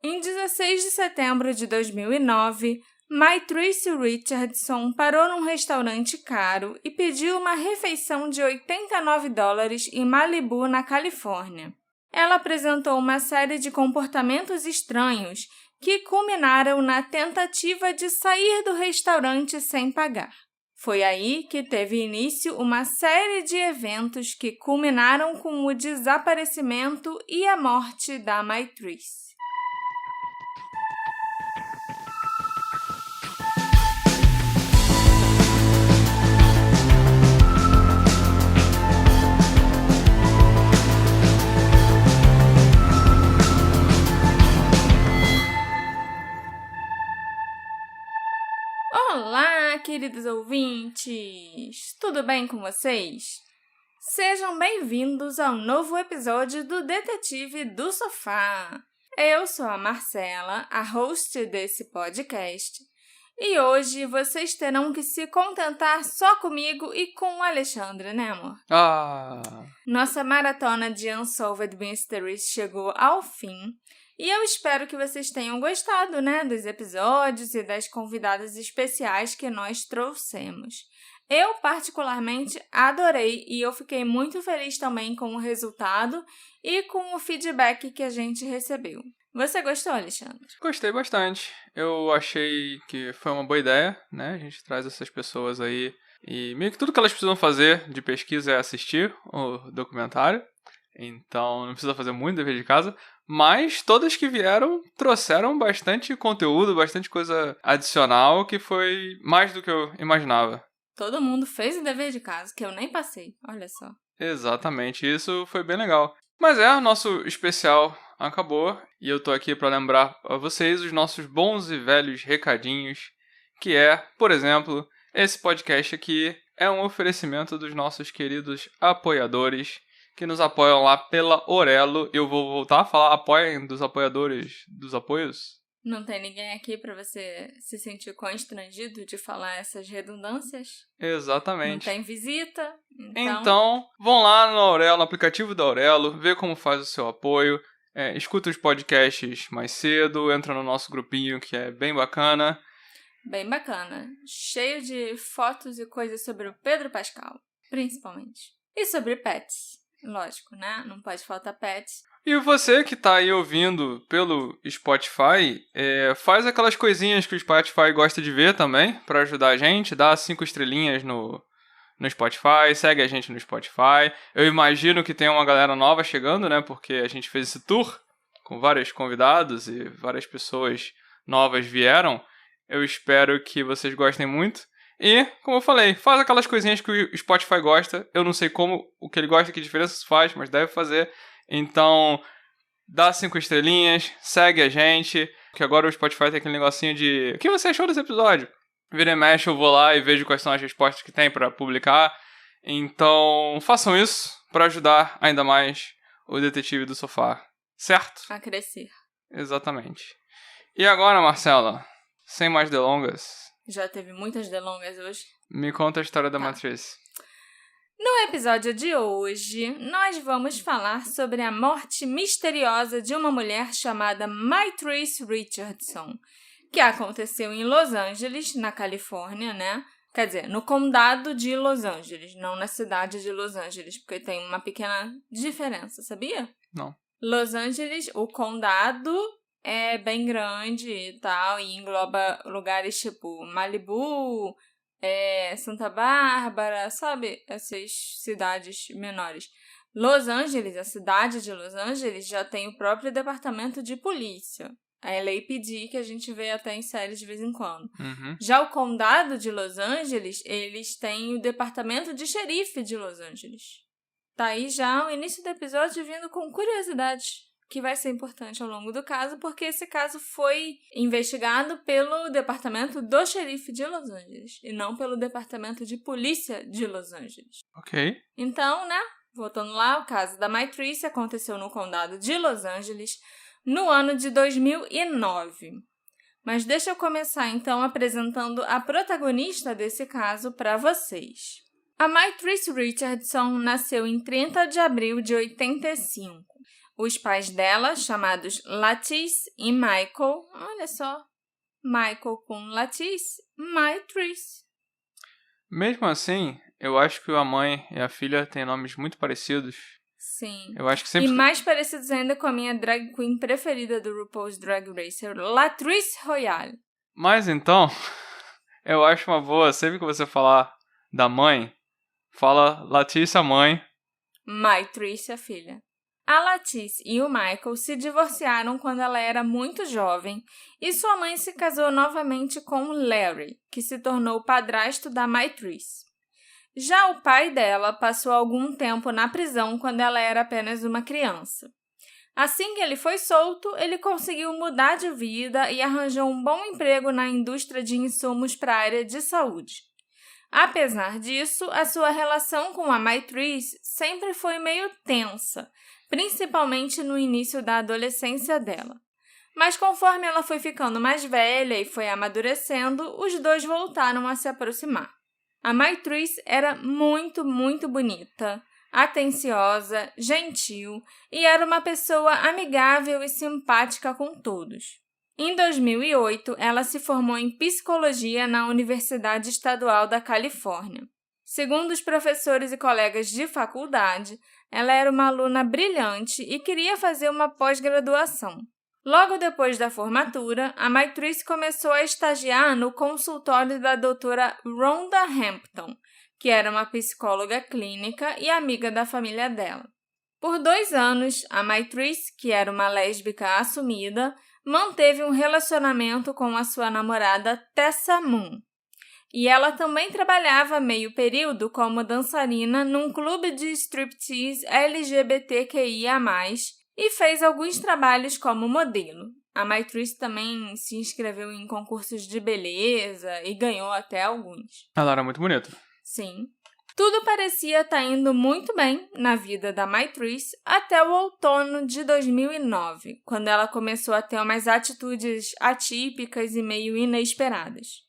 Em 16 de setembro de 2009, Tracy Richardson parou num restaurante caro e pediu uma refeição de $89 em Malibu, na Califórnia. Ela apresentou uma série de comportamentos estranhos que culminaram na tentativa de sair do restaurante sem pagar. Foi aí que teve início uma série de eventos que culminaram com o desaparecimento e a morte da Tracy. Olá, queridos ouvintes! Tudo bem com vocês? Sejam bem-vindos ao novo episódio do Detetive do Sofá. Eu sou a Marcela, a host desse podcast, e hoje vocês terão que se contentar só comigo e com o Alexandre, né, amor? Nossa maratona de Unsolved Mysteries chegou ao fim. E eu espero que vocês tenham gostado, né, dos episódios e das convidadas especiais que nós trouxemos. Eu, particularmente, adorei e eu fiquei muito feliz também com o resultado e com o feedback que a gente recebeu. Você gostou, Alexandre? Gostei bastante. Eu achei que foi uma boa ideia, né? A gente traz essas pessoas aí e meio que tudo que elas precisam fazer de pesquisa é assistir o documentário. Então, não precisa fazer muito dever de casa. Mas todas que vieram trouxeram bastante conteúdo, bastante coisa adicional, que foi mais do que eu imaginava. Todo mundo fez o dever de casa, que eu nem passei. Olha só. Exatamente, isso foi bem legal. Mas o nosso especial acabou. E eu tô aqui para lembrar a vocês os nossos bons e velhos recadinhos. Que é, por exemplo, esse podcast aqui é um oferecimento dos nossos queridos apoiadores, que nos apoiam lá pela Orelo. Eu vou voltar a falar, apoiem dos apoiadores dos apoios. Não tem ninguém aqui para você se sentir constrangido de falar essas redundâncias? Exatamente. Não tem visita? Então, vão lá no Aurelo, no aplicativo da Aurelo, vê como faz o seu apoio, escuta os podcasts mais cedo, entra no nosso grupinho que é bem bacana. Bem bacana. Cheio de fotos e coisas sobre o Pedro Pascal, principalmente. E sobre pets. Lógico, né? Não pode faltar pets. E você que tá aí ouvindo pelo Spotify, faz aquelas coisinhas que o Spotify gosta de ver também, pra ajudar a gente. Dá 5 estrelinhas no Spotify, segue a gente no Spotify. Eu imagino que tem uma galera nova chegando, né? Porque a gente fez esse tour com vários convidados e várias pessoas novas vieram. Eu espero que vocês gostem muito. E, como eu falei, faz aquelas coisinhas que o Spotify gosta. Eu não sei o que ele gosta, que diferença isso faz, mas deve fazer. Então, dá 5 estrelinhas, segue a gente, que agora o Spotify tem aquele negocinho de... O que você achou desse episódio? Vira e mexe, eu vou lá e vejo quais são as respostas que tem para publicar. Então, façam isso para ajudar ainda mais o Detetive do Sofá, certo? A crescer. Exatamente. E agora, Marcela, sem mais delongas... Já teve muitas delongas hoje. Me conta a história da Tracy. No episódio de hoje, nós vamos falar sobre a morte misteriosa de uma mulher chamada Tracy Richardson, que aconteceu em Los Angeles, na Califórnia, né? Quer dizer, no condado de Los Angeles, não na cidade de Los Angeles, porque tem uma pequena diferença, sabia? Não. Los Angeles, o condado... é bem grande e tal, e engloba lugares tipo Malibu, Santa Bárbara, sabe? Essas cidades menores. Los Angeles, a cidade de Los Angeles, já tem o próprio departamento de polícia. A LAPD, que a gente vê até em séries de vez em quando. Uhum. Já o condado de Los Angeles, eles têm o departamento de xerife de Los Angeles. Tá aí já o início do episódio vindo com curiosidades, que vai ser importante ao longo do caso, porque esse caso foi investigado pelo departamento do xerife de Los Angeles, e não pelo departamento de polícia de Los Angeles. Ok. Então, né, voltando lá, o caso da Tracy aconteceu no condado de Los Angeles no ano de 2009. Mas deixa eu começar, então, apresentando a protagonista desse caso para vocês. A Tracy Richardson nasceu em 30 de abril de 85. Os pais dela, chamados Latisse e Michael, olha só, Michael com Latisse, Maitrice. Mesmo assim, eu acho que a mãe e a filha têm nomes muito parecidos. Sim. Eu acho que sempre... E mais parecidos ainda com a minha drag queen preferida do RuPaul's Drag Race, Latrice Royale. Mas então, eu acho uma boa, sempre que você falar da mãe, fala Latisse a mãe. Maitrice a filha. A Latisse e o Michael se divorciaram quando ela era muito jovem e sua mãe se casou novamente com Larry, que se tornou padrasto da Maitrice. Já o pai dela passou algum tempo na prisão quando ela era apenas uma criança. Assim que ele foi solto, ele conseguiu mudar de vida e arranjou um bom emprego na indústria de insumos para a área de saúde. Apesar disso, a sua relação com a Maitrice sempre foi meio tensa, principalmente no início da adolescência dela. Mas conforme ela foi ficando mais velha e foi amadurecendo, os dois voltaram a se aproximar. A Maitrice era muito, muito bonita, atenciosa, gentil e era uma pessoa amigável e simpática com todos. Em 2008, ela se formou em psicologia na Universidade Estadual da Califórnia. Segundo os professores e colegas de faculdade, ela era uma aluna brilhante e queria fazer uma pós-graduação. Logo depois da formatura, a Maitrice começou a estagiar no consultório da doutora Rhonda Hampton, que era uma psicóloga clínica e amiga da família dela. Por 2 anos, a Maitrice, que era uma lésbica assumida, manteve um relacionamento com a sua namorada Tessa Moon. E ela também trabalhava meio período como dançarina num clube de striptease LGBTQIA+, e fez alguns trabalhos como modelo. A Maitrice também se inscreveu em concursos de beleza e ganhou até alguns. Ela era muito bonita. Sim. Tudo parecia estar indo muito bem na vida da Maitrice até o outono de 2009, quando ela começou a ter umas atitudes atípicas e meio inesperadas.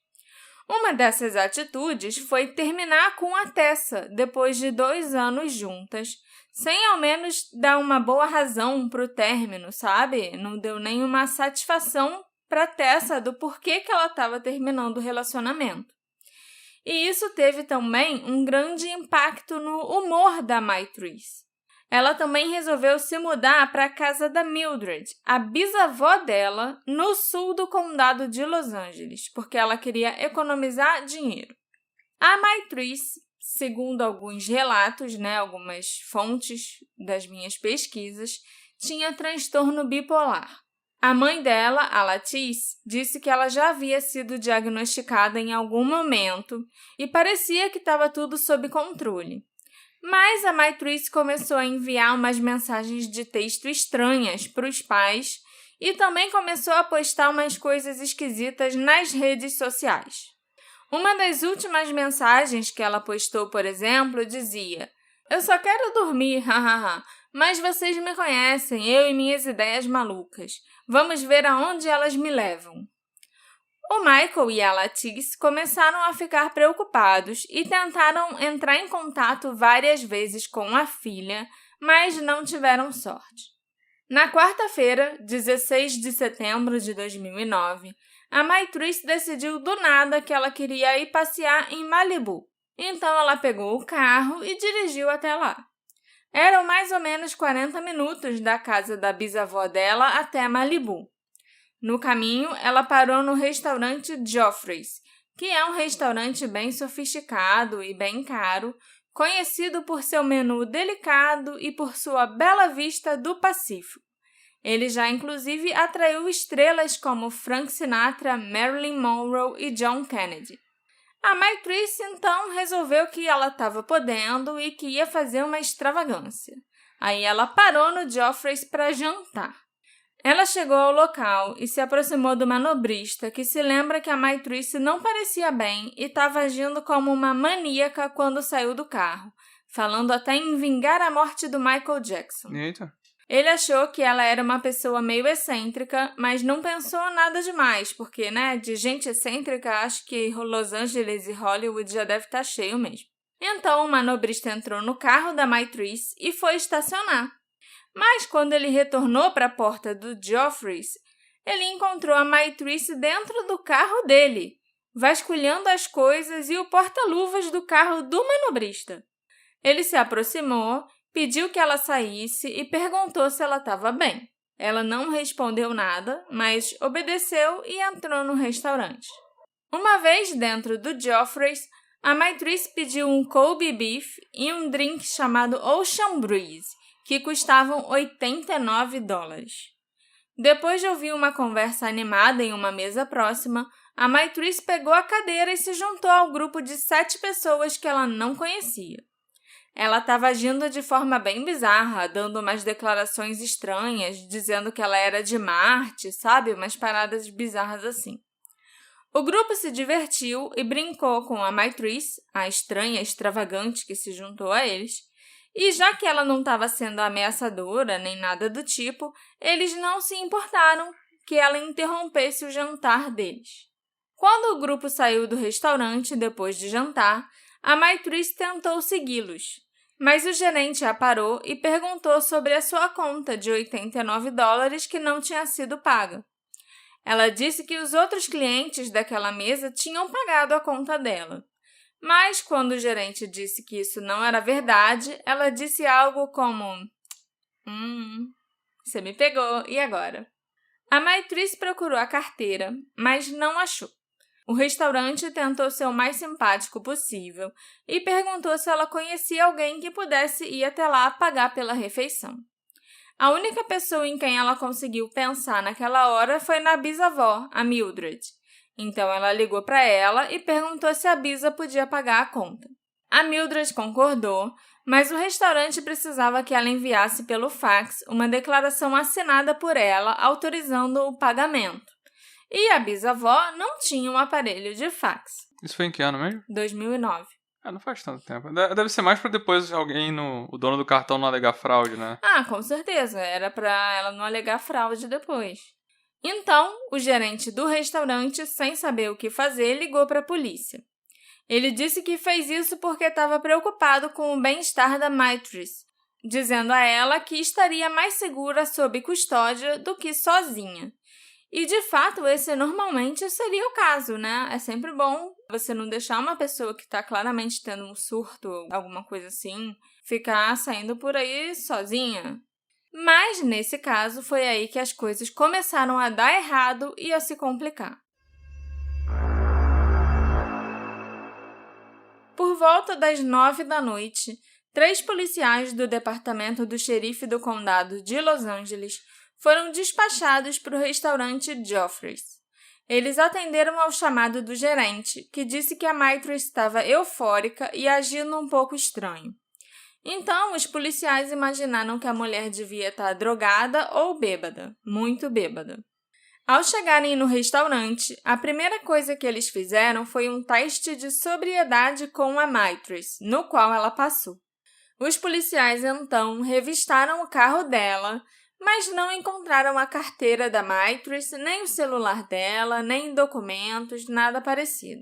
Uma dessas atitudes foi terminar com a Tessa depois de 2 anos juntas, sem ao menos dar uma boa razão para o término, sabe? Não deu nenhuma satisfação para Tessa do porquê que ela estava terminando o relacionamento. E isso teve também um grande impacto no humor da Maitrice. Ela também resolveu se mudar para a casa da Mildred, a bisavó dela, no sul do condado de Los Angeles, porque ela queria economizar dinheiro. A Maitrice, segundo alguns relatos, algumas fontes das minhas pesquisas, tinha transtorno bipolar. A mãe dela, a Latisse, disse que ela já havia sido diagnosticada em algum momento e parecia que estava tudo sob controle. Mas a Maitrice começou a enviar umas mensagens de texto estranhas para os pais e também começou a postar umas coisas esquisitas nas redes sociais. Uma das últimas mensagens que ela postou, por exemplo, dizia: "Eu só quero dormir, hahaha, mas vocês me conhecem, eu e minhas ideias malucas. Vamos ver aonde elas me levam." O Michael e a Latisse começaram a ficar preocupados e tentaram entrar em contato várias vezes com a filha, mas não tiveram sorte. Na quarta-feira, 16 de setembro de 2009, a Maitrice decidiu do nada que ela queria ir passear em Malibu. Então ela pegou o carro e dirigiu até lá. Eram mais ou menos 40 minutos da casa da bisavó dela até Malibu. No caminho, ela parou no restaurante Joffrey's, que é um restaurante bem sofisticado e bem caro, conhecido por seu menu delicado e por sua bela vista do Pacífico. Ele já, inclusive, atraiu estrelas como Frank Sinatra, Marilyn Monroe e John Kennedy. A Maitrice, então, resolveu que ela estava podendo e que ia fazer uma extravagância. Aí ela parou no Joffrey's para jantar. Ela chegou ao local e se aproximou do manobrista, que se lembra que a Maitrice não parecia bem e estava agindo como uma maníaca quando saiu do carro, falando até em vingar a morte do Michael Jackson. Eita. Ele achou que ela era uma pessoa meio excêntrica, mas não pensou nada demais, porque, de gente excêntrica, acho que Los Angeles e Hollywood já deve estar cheio mesmo. Então, o manobrista entrou no carro da Maitrice e foi estacionar. Mas quando ele retornou para a porta do Geoffreys, ele encontrou a Maitrice dentro do carro dele, vasculhando as coisas e o porta-luvas do carro do manobrista. Ele se aproximou, pediu que ela saísse e perguntou se ela estava bem. Ela não respondeu nada, mas obedeceu e entrou no restaurante. Uma vez dentro do Geoffreys, a Maitrice pediu um Kobe Beef e um drink chamado Ocean Breeze, que custavam $89. Depois de ouvir uma conversa animada em uma mesa próxima, a Maitrice pegou a cadeira e se juntou ao grupo de 7 pessoas que ela não conhecia. Ela estava agindo de forma bem bizarra, dando umas declarações estranhas, dizendo que ela era de Marte, sabe? Umas paradas bizarras assim. O grupo se divertiu e brincou com a Maitrice, a estranha extravagante que se juntou a eles, e já que ela não estava sendo ameaçadora nem nada do tipo, eles não se importaram que ela interrompesse o jantar deles. Quando o grupo saiu do restaurante depois de jantar, a Maitrice tentou segui-los, mas o gerente a parou e perguntou sobre a sua conta de $89 que não tinha sido paga. Ela disse que os outros clientes daquela mesa tinham pagado a conta dela. Mas, quando o gerente disse que isso não era verdade, ela disse algo como: você me pegou, e agora? A Maitrice procurou a carteira, mas não achou. O restaurante tentou ser o mais simpático possível e perguntou se ela conhecia alguém que pudesse ir até lá pagar pela refeição. A única pessoa em quem ela conseguiu pensar naquela hora foi na bisavó, a Mildred. Então, ela ligou para ela e perguntou se a bisa podia pagar a conta. A Mildred concordou, mas o restaurante precisava que ela enviasse pelo fax uma declaração assinada por ela autorizando o pagamento. E a bisavó não tinha um aparelho de fax. Isso foi em que ano mesmo? 2009. Não faz tanto tempo. Deve ser mais pra depois alguém, o dono do cartão, não alegar fraude, né? Com certeza. Era pra ela não alegar fraude depois. Então, o gerente do restaurante, sem saber o que fazer, ligou para a polícia. Ele disse que fez isso porque estava preocupado com o bem-estar da Maitrice, dizendo a ela que estaria mais segura sob custódia do que sozinha. E, de fato, esse normalmente seria o caso, né? É sempre bom você não deixar uma pessoa que está claramente tendo um surto, alguma coisa assim, ficar saindo por aí sozinha. Mas, nesse caso, foi aí que as coisas começaram a dar errado e a se complicar. Por volta das 9 da noite, 3 policiais do departamento do xerife do condado de Los Angeles foram despachados para o restaurante Geoffreys. Eles atenderam ao chamado do gerente, que disse que a Maitrice estava eufórica e agindo um pouco estranho. Então, os policiais imaginaram que a mulher devia estar drogada ou bêbada, muito bêbada. Ao chegarem no restaurante, a primeira coisa que eles fizeram foi um teste de sobriedade com a Maitrice, no qual ela passou. Os policiais, então, revistaram o carro dela, mas não encontraram a carteira da Maitrice, nem o celular dela, nem documentos, nada parecido.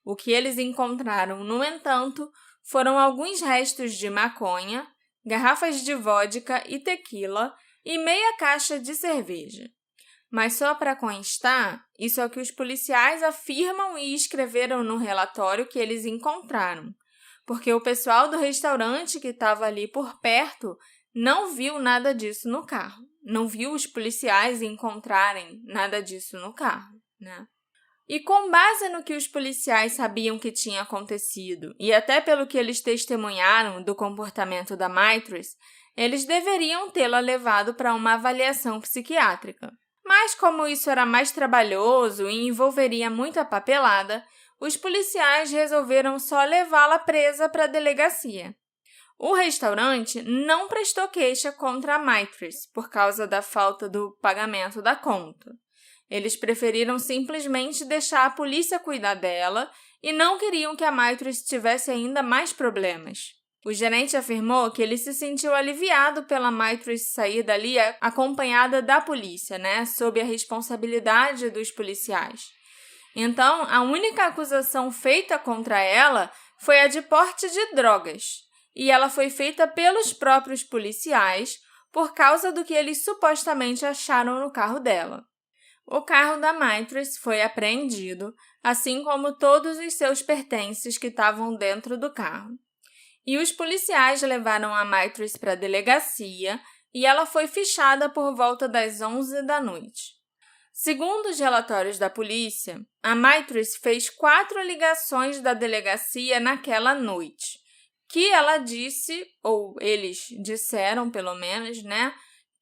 O que eles encontraram, no entanto, foram alguns restos de maconha, garrafas de vodka e tequila e meia caixa de cerveja. Mas só para constar, isso é o que os policiais afirmam e escreveram no relatório que eles encontraram, porque o pessoal do restaurante que estava ali por perto não viu nada disso no carro. Não viu os policiais encontrarem nada disso no carro, né? E com base no que os policiais sabiam que tinha acontecido e até pelo que eles testemunharam do comportamento da Maitrice, eles deveriam tê-la levado para uma avaliação psiquiátrica. Mas como isso era mais trabalhoso e envolveria muita papelada, os policiais resolveram só levá-la presa para a delegacia. O restaurante não prestou queixa contra a Maitrice por causa da falta do pagamento da conta. Eles preferiram simplesmente deixar a polícia cuidar dela e não queriam que a Maitrice tivesse ainda mais problemas. O gerente afirmou que ele se sentiu aliviado pela Maitrice sair dali acompanhada da polícia, sob a responsabilidade dos policiais. Então, a única acusação feita contra ela foi a de porte de drogas. E ela foi feita pelos próprios policiais, por causa do que eles supostamente acharam no carro dela. O carro da Maitress foi apreendido, assim como todos os seus pertences que estavam dentro do carro. E os policiais levaram a Maitress para a delegacia e ela foi fichada por volta das 11 da noite. Segundo os relatórios da polícia, a Maitress fez 4 ligações da delegacia naquela noite, que ela disse, ou eles disseram pelo menos, né,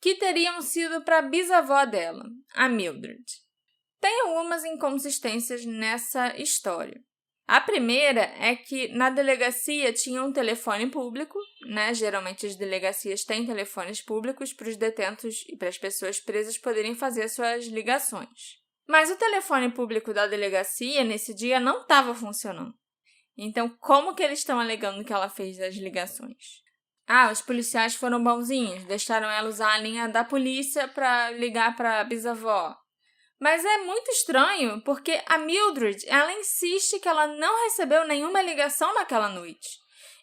que teriam sido para a bisavó dela, a Mildred. Tem algumas inconsistências nessa história. A primeira é que na delegacia tinha um telefone público, né? Geralmente as delegacias têm telefones públicos para os detentos e para as pessoas presas poderem fazer suas ligações. Mas o telefone público da delegacia nesse dia não estava funcionando. Então, como que eles estão alegando que ela fez as ligações? Os policiais foram bonzinhos, deixaram ela usar a linha da polícia para ligar para a bisavó. Mas é muito estranho, porque a Mildred, ela insiste que ela não recebeu nenhuma ligação naquela noite.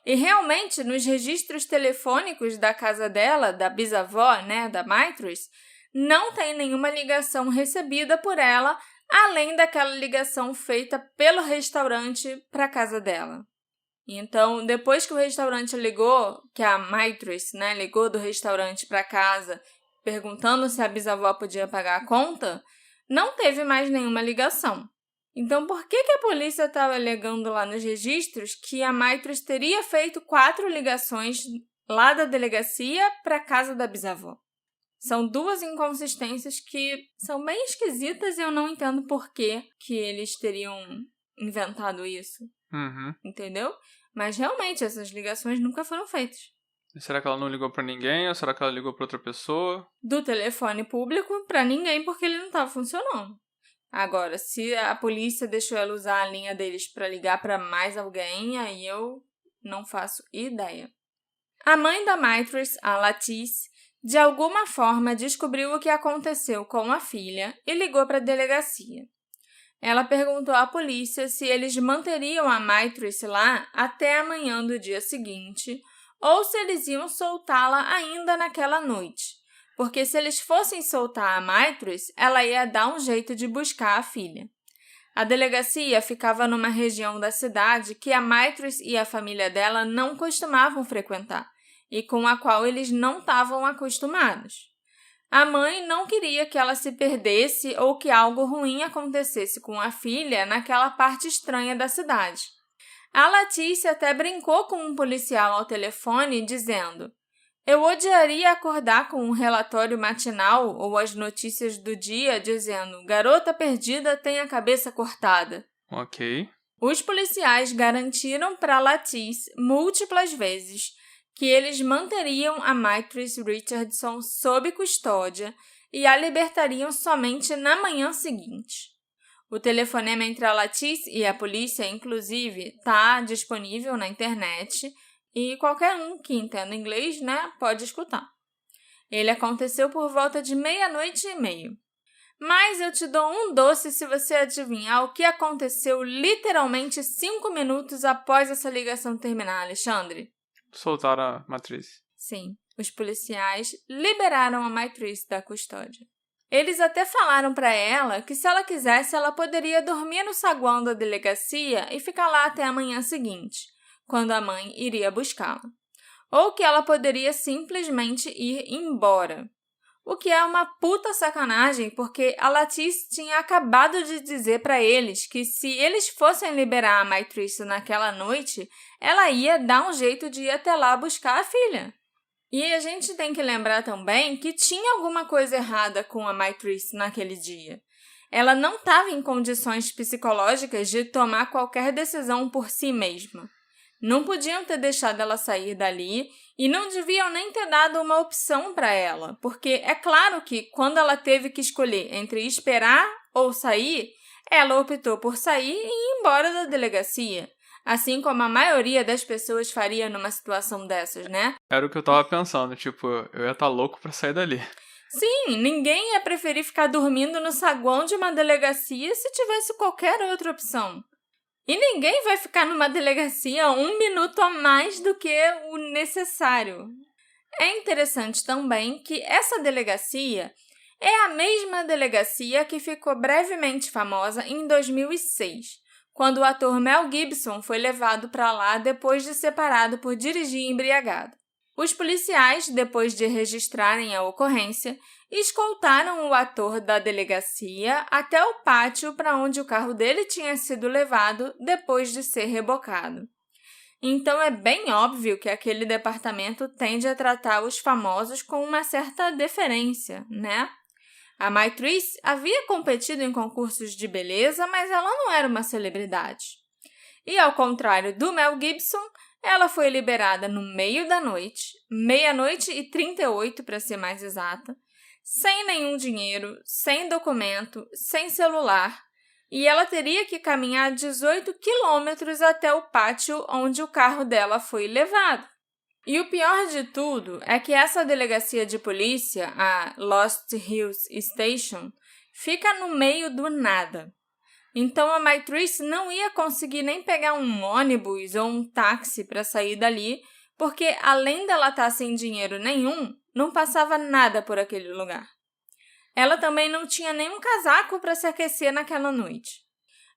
E realmente, nos registros telefônicos da casa dela, da bisavó, né, da Maitress, não tem nenhuma ligação recebida por ela, além daquela ligação feita pelo restaurante para a casa dela. Então, depois que o restaurante ligou, que a Maitress, né, ligou do restaurante para casa, perguntando se a bisavó podia pagar a conta, não teve mais nenhuma ligação. Então, por que a polícia estava alegando lá nos registros que a Maitress teria feito 4 ligações lá da delegacia para a casa da bisavó? São 2 inconsistências que são bem esquisitas e eu não entendo por que eles teriam inventado isso. Entendeu? Mas realmente, essas ligações nunca foram feitas. Será que ela não ligou pra ninguém ou será que ela ligou pra outra pessoa? Do telefone público pra ninguém porque ele não estava funcionando. Agora, se a polícia deixou ela usar a linha deles pra ligar pra mais alguém, aí eu não faço ideia. A mãe da Maitress, a Latice, de alguma forma descobriu o que aconteceu com a filha e ligou para a delegacia. Ela perguntou à polícia se eles manteriam a Maitress lá até a manhã do dia seguinte ou se eles iam soltá-la ainda naquela noite, porque se eles fossem soltar a Maitress, ela ia dar um jeito de buscar a filha. A delegacia ficava numa região da cidade que a Maitress e a família dela não costumavam frequentar e com a qual eles não estavam acostumados. A mãe não queria que ela se perdesse ou que algo ruim acontecesse com a filha naquela parte estranha da cidade. A Latice até brincou com um policial ao telefone, dizendo: "Eu odiaria acordar com um relatório matinal ou as notícias do dia dizendo: garota perdida tem a cabeça cortada." Ok. Os policiais garantiram para Latice múltiplas vezes que eles manteriam a Maitress Richardson sob custódia e a libertariam somente na manhã seguinte. O telefonema entre a Latice e a polícia, inclusive, está disponível na internet e qualquer um que entenda inglês, né, pode escutar. Ele aconteceu por volta de 00:30. Mas eu te dou um doce se você adivinhar o que aconteceu literalmente 5 minutos após essa ligação terminar, Alexandre. Soltaram a Matriz. Sim, os policiais liberaram a Maitress da custódia. Eles até falaram para ela que se ela quisesse, ela poderia dormir no saguão da delegacia e ficar lá até a manhã seguinte, quando a mãe iria buscá-la. Ou que ela poderia simplesmente ir embora. O que é uma puta sacanagem, porque a Latice tinha acabado de dizer para eles que se eles fossem liberar a Maitress naquela noite, ela ia dar um jeito de ir até lá buscar a filha. E a gente tem que lembrar também que tinha alguma coisa errada com a Maitress naquele dia. Ela não estava em condições psicológicas de tomar qualquer decisão por si mesma. Não podiam ter deixado ela sair dali e não deviam nem ter dado uma opção para ela, porque é claro que quando ela teve que escolher entre esperar ou sair, ela optou por sair e ir embora da delegacia. Assim como a maioria das pessoas faria numa situação dessas, né? Era o que eu tava pensando, tipo, eu ia estar louco pra sair dali. Sim, ninguém ia preferir ficar dormindo no saguão de uma delegacia se tivesse qualquer outra opção. E ninguém vai ficar numa delegacia 1 minuto a mais do que o necessário. É interessante também que essa delegacia é a mesma delegacia que ficou brevemente famosa em 2006, quando o ator Mel Gibson foi levado para lá depois de ser parado por dirigir embriagado. Os policiais, depois de registrarem a ocorrência, escoltaram o ator da delegacia até o pátio para onde o carro dele tinha sido levado depois de ser rebocado. Então é bem óbvio que aquele departamento tende a tratar os famosos com uma certa deferência, né? A Maitrice havia competido em concursos de beleza, mas ela não era uma celebridade. E ao contrário do Mel Gibson, ela foi liberada no meio da noite, 00:38 para ser mais exata, sem nenhum dinheiro, sem documento, sem celular, e ela teria que caminhar 18 quilômetros até o pátio onde o carro dela foi levado. E o pior de tudo é que essa delegacia de polícia, a Lost Hills Station, fica no meio do nada. Então a Maitrice não ia conseguir nem pegar um ônibus ou um táxi para sair dali, porque além dela estar sem dinheiro nenhum, não passava nada por aquele lugar. Ela também não tinha nenhum casaco para se aquecer naquela noite.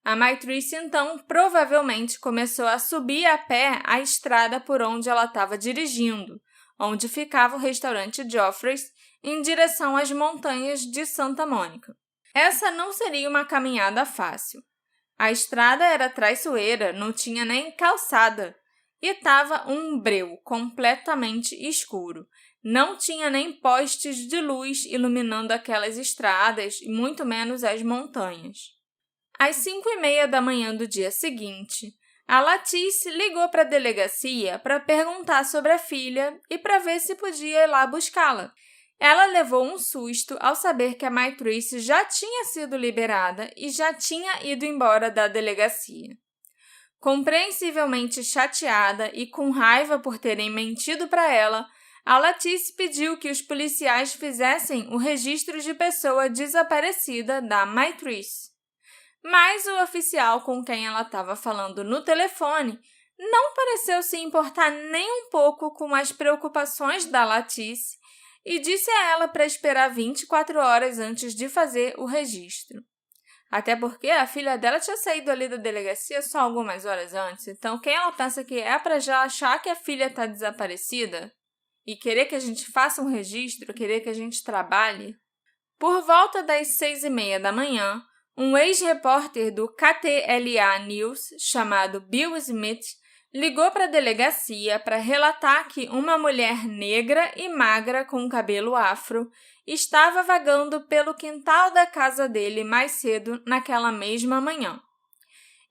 A Maitrice, então, provavelmente começou a subir a pé a estrada por onde ela estava dirigindo, onde ficava o restaurante Joffrey's, em direção às montanhas de Santa Mônica. Essa não seria uma caminhada fácil. A estrada era traiçoeira, não tinha nem calçada, e estava um breu completamente escuro. Não tinha nem postes de luz iluminando aquelas estradas, e muito menos as montanhas. Às 5:30 da manhã do dia seguinte, a Latice ligou para a delegacia para perguntar sobre a filha e para ver se podia ir lá buscá-la. Ela levou um susto ao saber que a Maitrice já tinha sido liberada e já tinha ido embora da delegacia. Compreensivelmente chateada e com raiva por terem mentido para ela, a Latice pediu que os policiais fizessem o registro de pessoa desaparecida da Maitrice. Mas o oficial com quem ela estava falando no telefone não pareceu se importar nem um pouco com as preocupações da Latice e disse a ela para esperar 24 horas antes de fazer o registro. Até porque a filha dela tinha saído ali da delegacia só algumas horas antes, então quem ela pensa que é para já achar que a filha está desaparecida e querer que a gente faça um registro, querer que a gente trabalhe? Por volta das 6:30 da manhã, um ex-repórter do KTLA News, chamado Bill Smith, ligou para a delegacia para relatar que uma mulher negra e magra com cabelo afro estava vagando pelo quintal da casa dele mais cedo naquela mesma manhã.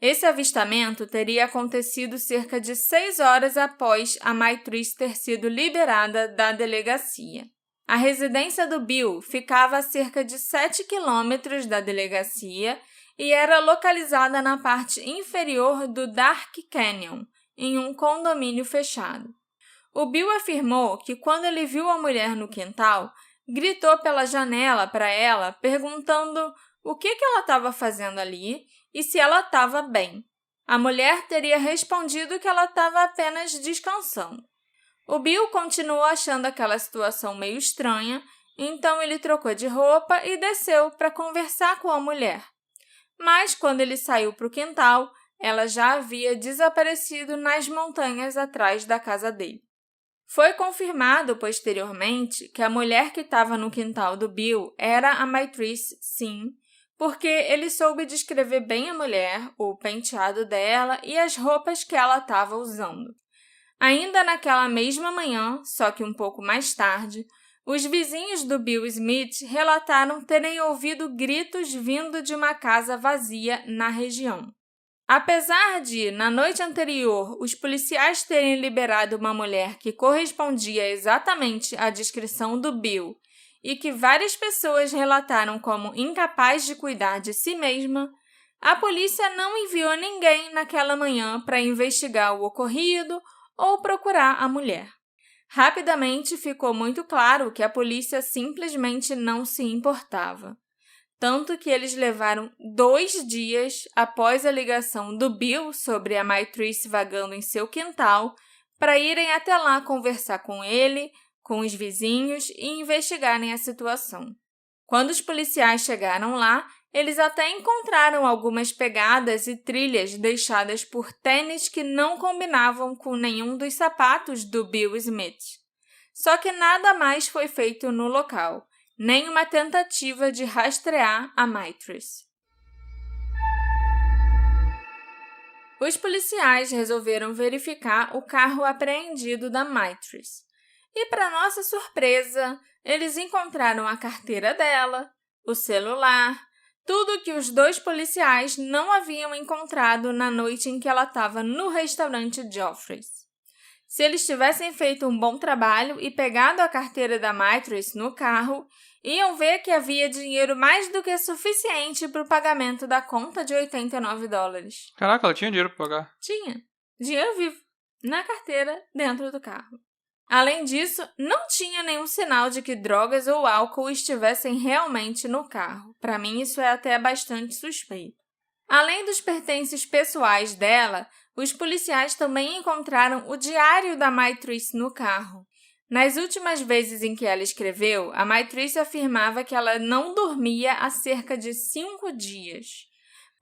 Esse avistamento teria acontecido cerca de 6 horas após a Maitrice ter sido liberada da delegacia. A residência do Bill ficava a cerca de 7 quilômetros da delegacia e era localizada na parte inferior do Dark Canyon, em um condomínio fechado. O Bill afirmou que quando ele viu a mulher no quintal, gritou pela janela para ela, perguntando o que ela estava fazendo ali e se ela estava bem. A mulher teria respondido que ela estava apenas descansando. O Bill continuou achando aquela situação meio estranha, então ele trocou de roupa e desceu para conversar com a mulher. Mas quando ele saiu para o quintal, ela já havia desaparecido nas montanhas atrás da casa dele. Foi confirmado posteriormente que a mulher que estava no quintal do Bill era a Maitrice, sim, porque ele soube descrever bem a mulher, o penteado dela e as roupas que ela estava usando. Ainda naquela mesma manhã, só que um pouco mais tarde, os vizinhos do Bill Smith relataram terem ouvido gritos vindo de uma casa vazia na região. Apesar de, na noite anterior, os policiais terem liberado uma mulher que correspondia exatamente à descrição do Bill e que várias pessoas relataram como incapaz de cuidar de si mesma, a polícia não enviou ninguém naquela manhã para investigar o ocorrido ou procurar a mulher. Rapidamente ficou muito claro que a polícia simplesmente não se importava. Tanto que eles levaram 2 dias após a ligação do Bill sobre a Maitrice vagando em seu quintal para irem até lá conversar com ele, com os vizinhos e investigarem a situação. Quando os policiais chegaram lá, eles até encontraram algumas pegadas e trilhas deixadas por tênis que não combinavam com nenhum dos sapatos do Bill Smith. Só que nada mais foi feito no local, nem uma tentativa de rastrear a Myrtrice. Os policiais resolveram verificar o carro apreendido da Myrtrice. E, para nossa surpresa, eles encontraram a carteira dela, o celular, tudo que os 2 policiais não haviam encontrado na noite em que ela estava no restaurante Geoffrey's. Se eles tivessem feito um bom trabalho e pegado a carteira da Myrtrice no carro, iam ver que havia dinheiro mais do que suficiente para o pagamento da conta de $89. Caraca, ela tinha dinheiro para pagar. Tinha. Dinheiro vivo. Na carteira, dentro do carro. Além disso, não tinha nenhum sinal de que drogas ou álcool estivessem realmente no carro. Para mim, isso é até bastante suspeito. Além dos pertences pessoais dela, os policiais também encontraram o diário da Myrtrice no carro. Nas últimas vezes em que ela escreveu, a Myrtrice afirmava que ela não dormia há cerca de 5 dias.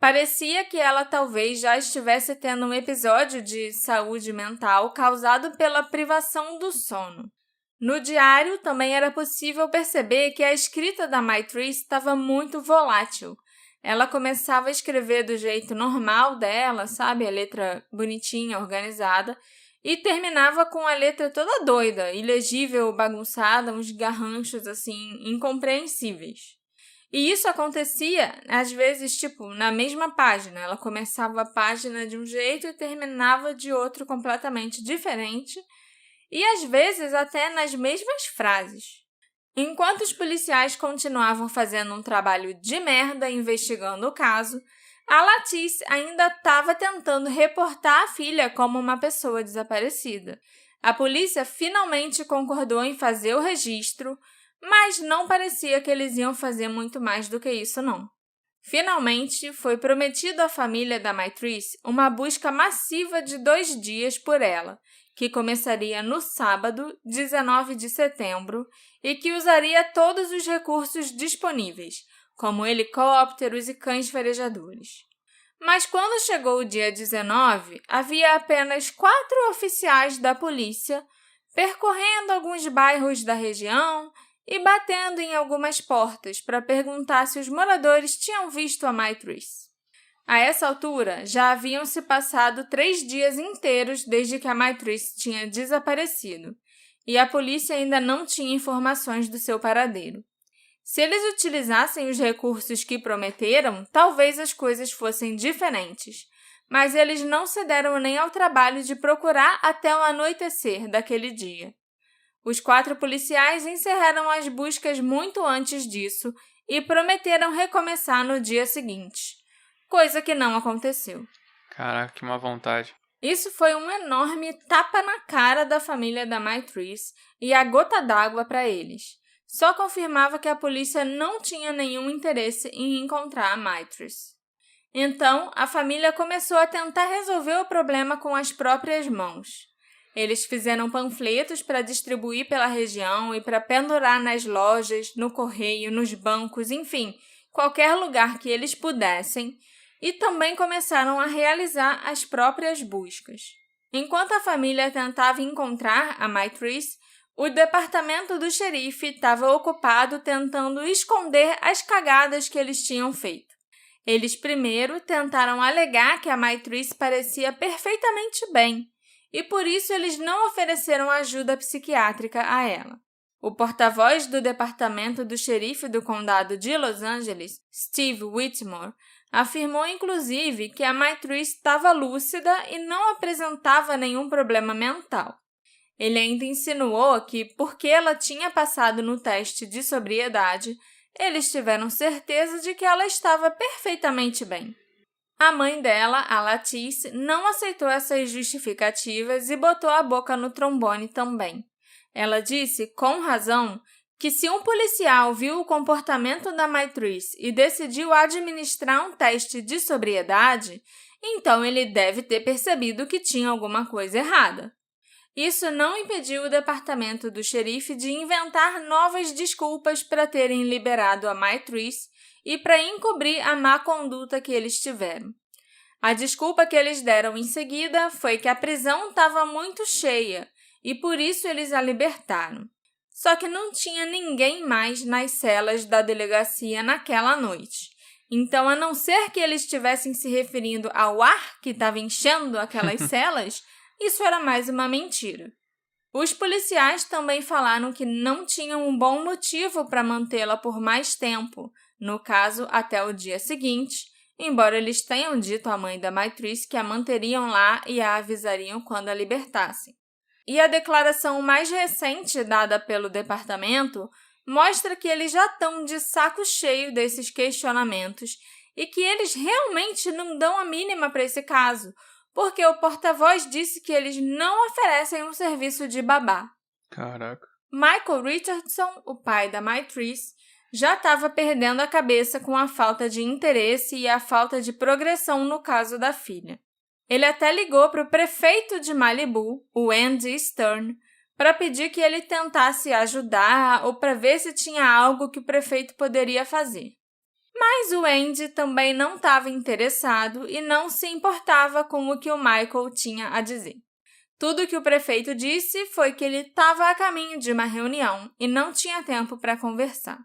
Parecia que ela talvez já estivesse tendo um episódio de saúde mental causado pela privação do sono. No diário, também era possível perceber que a escrita da Myrtrice estava muito volátil. Ela começava a escrever do jeito normal dela, sabe? A letra bonitinha, organizada, e terminava com a letra toda doida, ilegível, bagunçada, uns garranchos, assim, incompreensíveis. E isso acontecia, às vezes, na mesma página. Ela começava a página de um jeito e terminava de outro completamente diferente, e às vezes até nas mesmas frases. Enquanto os policiais continuavam fazendo um trabalho de merda investigando o caso, a Latice ainda estava tentando reportar a filha como uma pessoa desaparecida. A polícia finalmente concordou em fazer o registro, mas não parecia que eles iam fazer muito mais do que isso, não. Finalmente, foi prometido à família da Myrtrice uma busca massiva de 2 dias por ela, que começaria no sábado, 19 de setembro, e que usaria todos os recursos disponíveis, como helicópteros e cães farejadores. Mas quando chegou o dia 19, havia apenas 4 oficiais da polícia percorrendo alguns bairros da região e batendo em algumas portas para perguntar se os moradores tinham visto a Myrtrice. A essa altura, já haviam se passado 3 dias inteiros desde que a Myrtrice tinha desaparecido, e a polícia ainda não tinha informações do seu paradeiro. Se eles utilizassem os recursos que prometeram, talvez as coisas fossem diferentes, mas eles não se deram nem ao trabalho de procurar até o anoitecer daquele dia. Os 4 policiais encerraram as buscas muito antes disso e prometeram recomeçar no dia seguinte, coisa que não aconteceu. Caraca, que má vontade. Isso foi um enorme tapa na cara da família da Myrtrice e a gota d'água para eles. Só confirmava que a polícia não tinha nenhum interesse em encontrar a Myrtrice. Então, a família começou a tentar resolver o problema com as próprias mãos. Eles fizeram panfletos para distribuir pela região e para pendurar nas lojas, no correio, nos bancos, enfim, qualquer lugar que eles pudessem, e também começaram a realizar as próprias buscas. Enquanto a família tentava encontrar a Myrtrice, o departamento do xerife estava ocupado tentando esconder as cagadas que eles tinham feito. Eles primeiro tentaram alegar que a Myrtrice parecia perfeitamente bem, e por isso eles não ofereceram ajuda psiquiátrica a ela. O porta-voz do departamento do xerife do condado de Los Angeles, Steve Whitmore, afirmou inclusive que a Myrtrice estava lúcida e não apresentava nenhum problema mental. Ele ainda insinuou que, porque ela tinha passado no teste de sobriedade, eles tiveram certeza de que ela estava perfeitamente bem. A mãe dela, a Latice, não aceitou essas justificativas e botou a boca no trombone também. Ela disse, com razão, que se um policial viu o comportamento da Myrtrice e decidiu administrar um teste de sobriedade, então ele deve ter percebido que tinha alguma coisa errada. Isso não impediu o departamento do xerife de inventar novas desculpas para terem liberado a Maitrice e para encobrir a má conduta que eles tiveram. A desculpa que eles deram em seguida foi que a prisão estava muito cheia e por isso eles a libertaram. Só que não tinha ninguém mais nas celas da delegacia naquela noite. Então, a não ser que eles estivessem se referindo ao ar que estava enchendo aquelas celas, isso era mais uma mentira. Os policiais também falaram que não tinham um bom motivo para mantê-la por mais tempo, no caso, até o dia seguinte, embora eles tenham dito à mãe da Maitrice que a manteriam lá e a avisariam quando a libertassem. E a declaração mais recente dada pelo departamento mostra que eles já estão de saco cheio desses questionamentos e que eles realmente não dão a mínima para esse caso, porque o porta-voz disse que eles não oferecem um serviço de babá. Caraca. Michael Richardson, o pai da Maitrice, já estava perdendo a cabeça com a falta de interesse e a falta de progressão no caso da filha. Ele até ligou para o prefeito de Malibu, o Andy Stern, para pedir que ele tentasse ajudar ou para ver se tinha algo que o prefeito poderia fazer. Mas o Andy também não estava interessado e não se importava com o que o Michael tinha a dizer. Tudo que o prefeito disse foi que ele estava a caminho de uma reunião e não tinha tempo para conversar.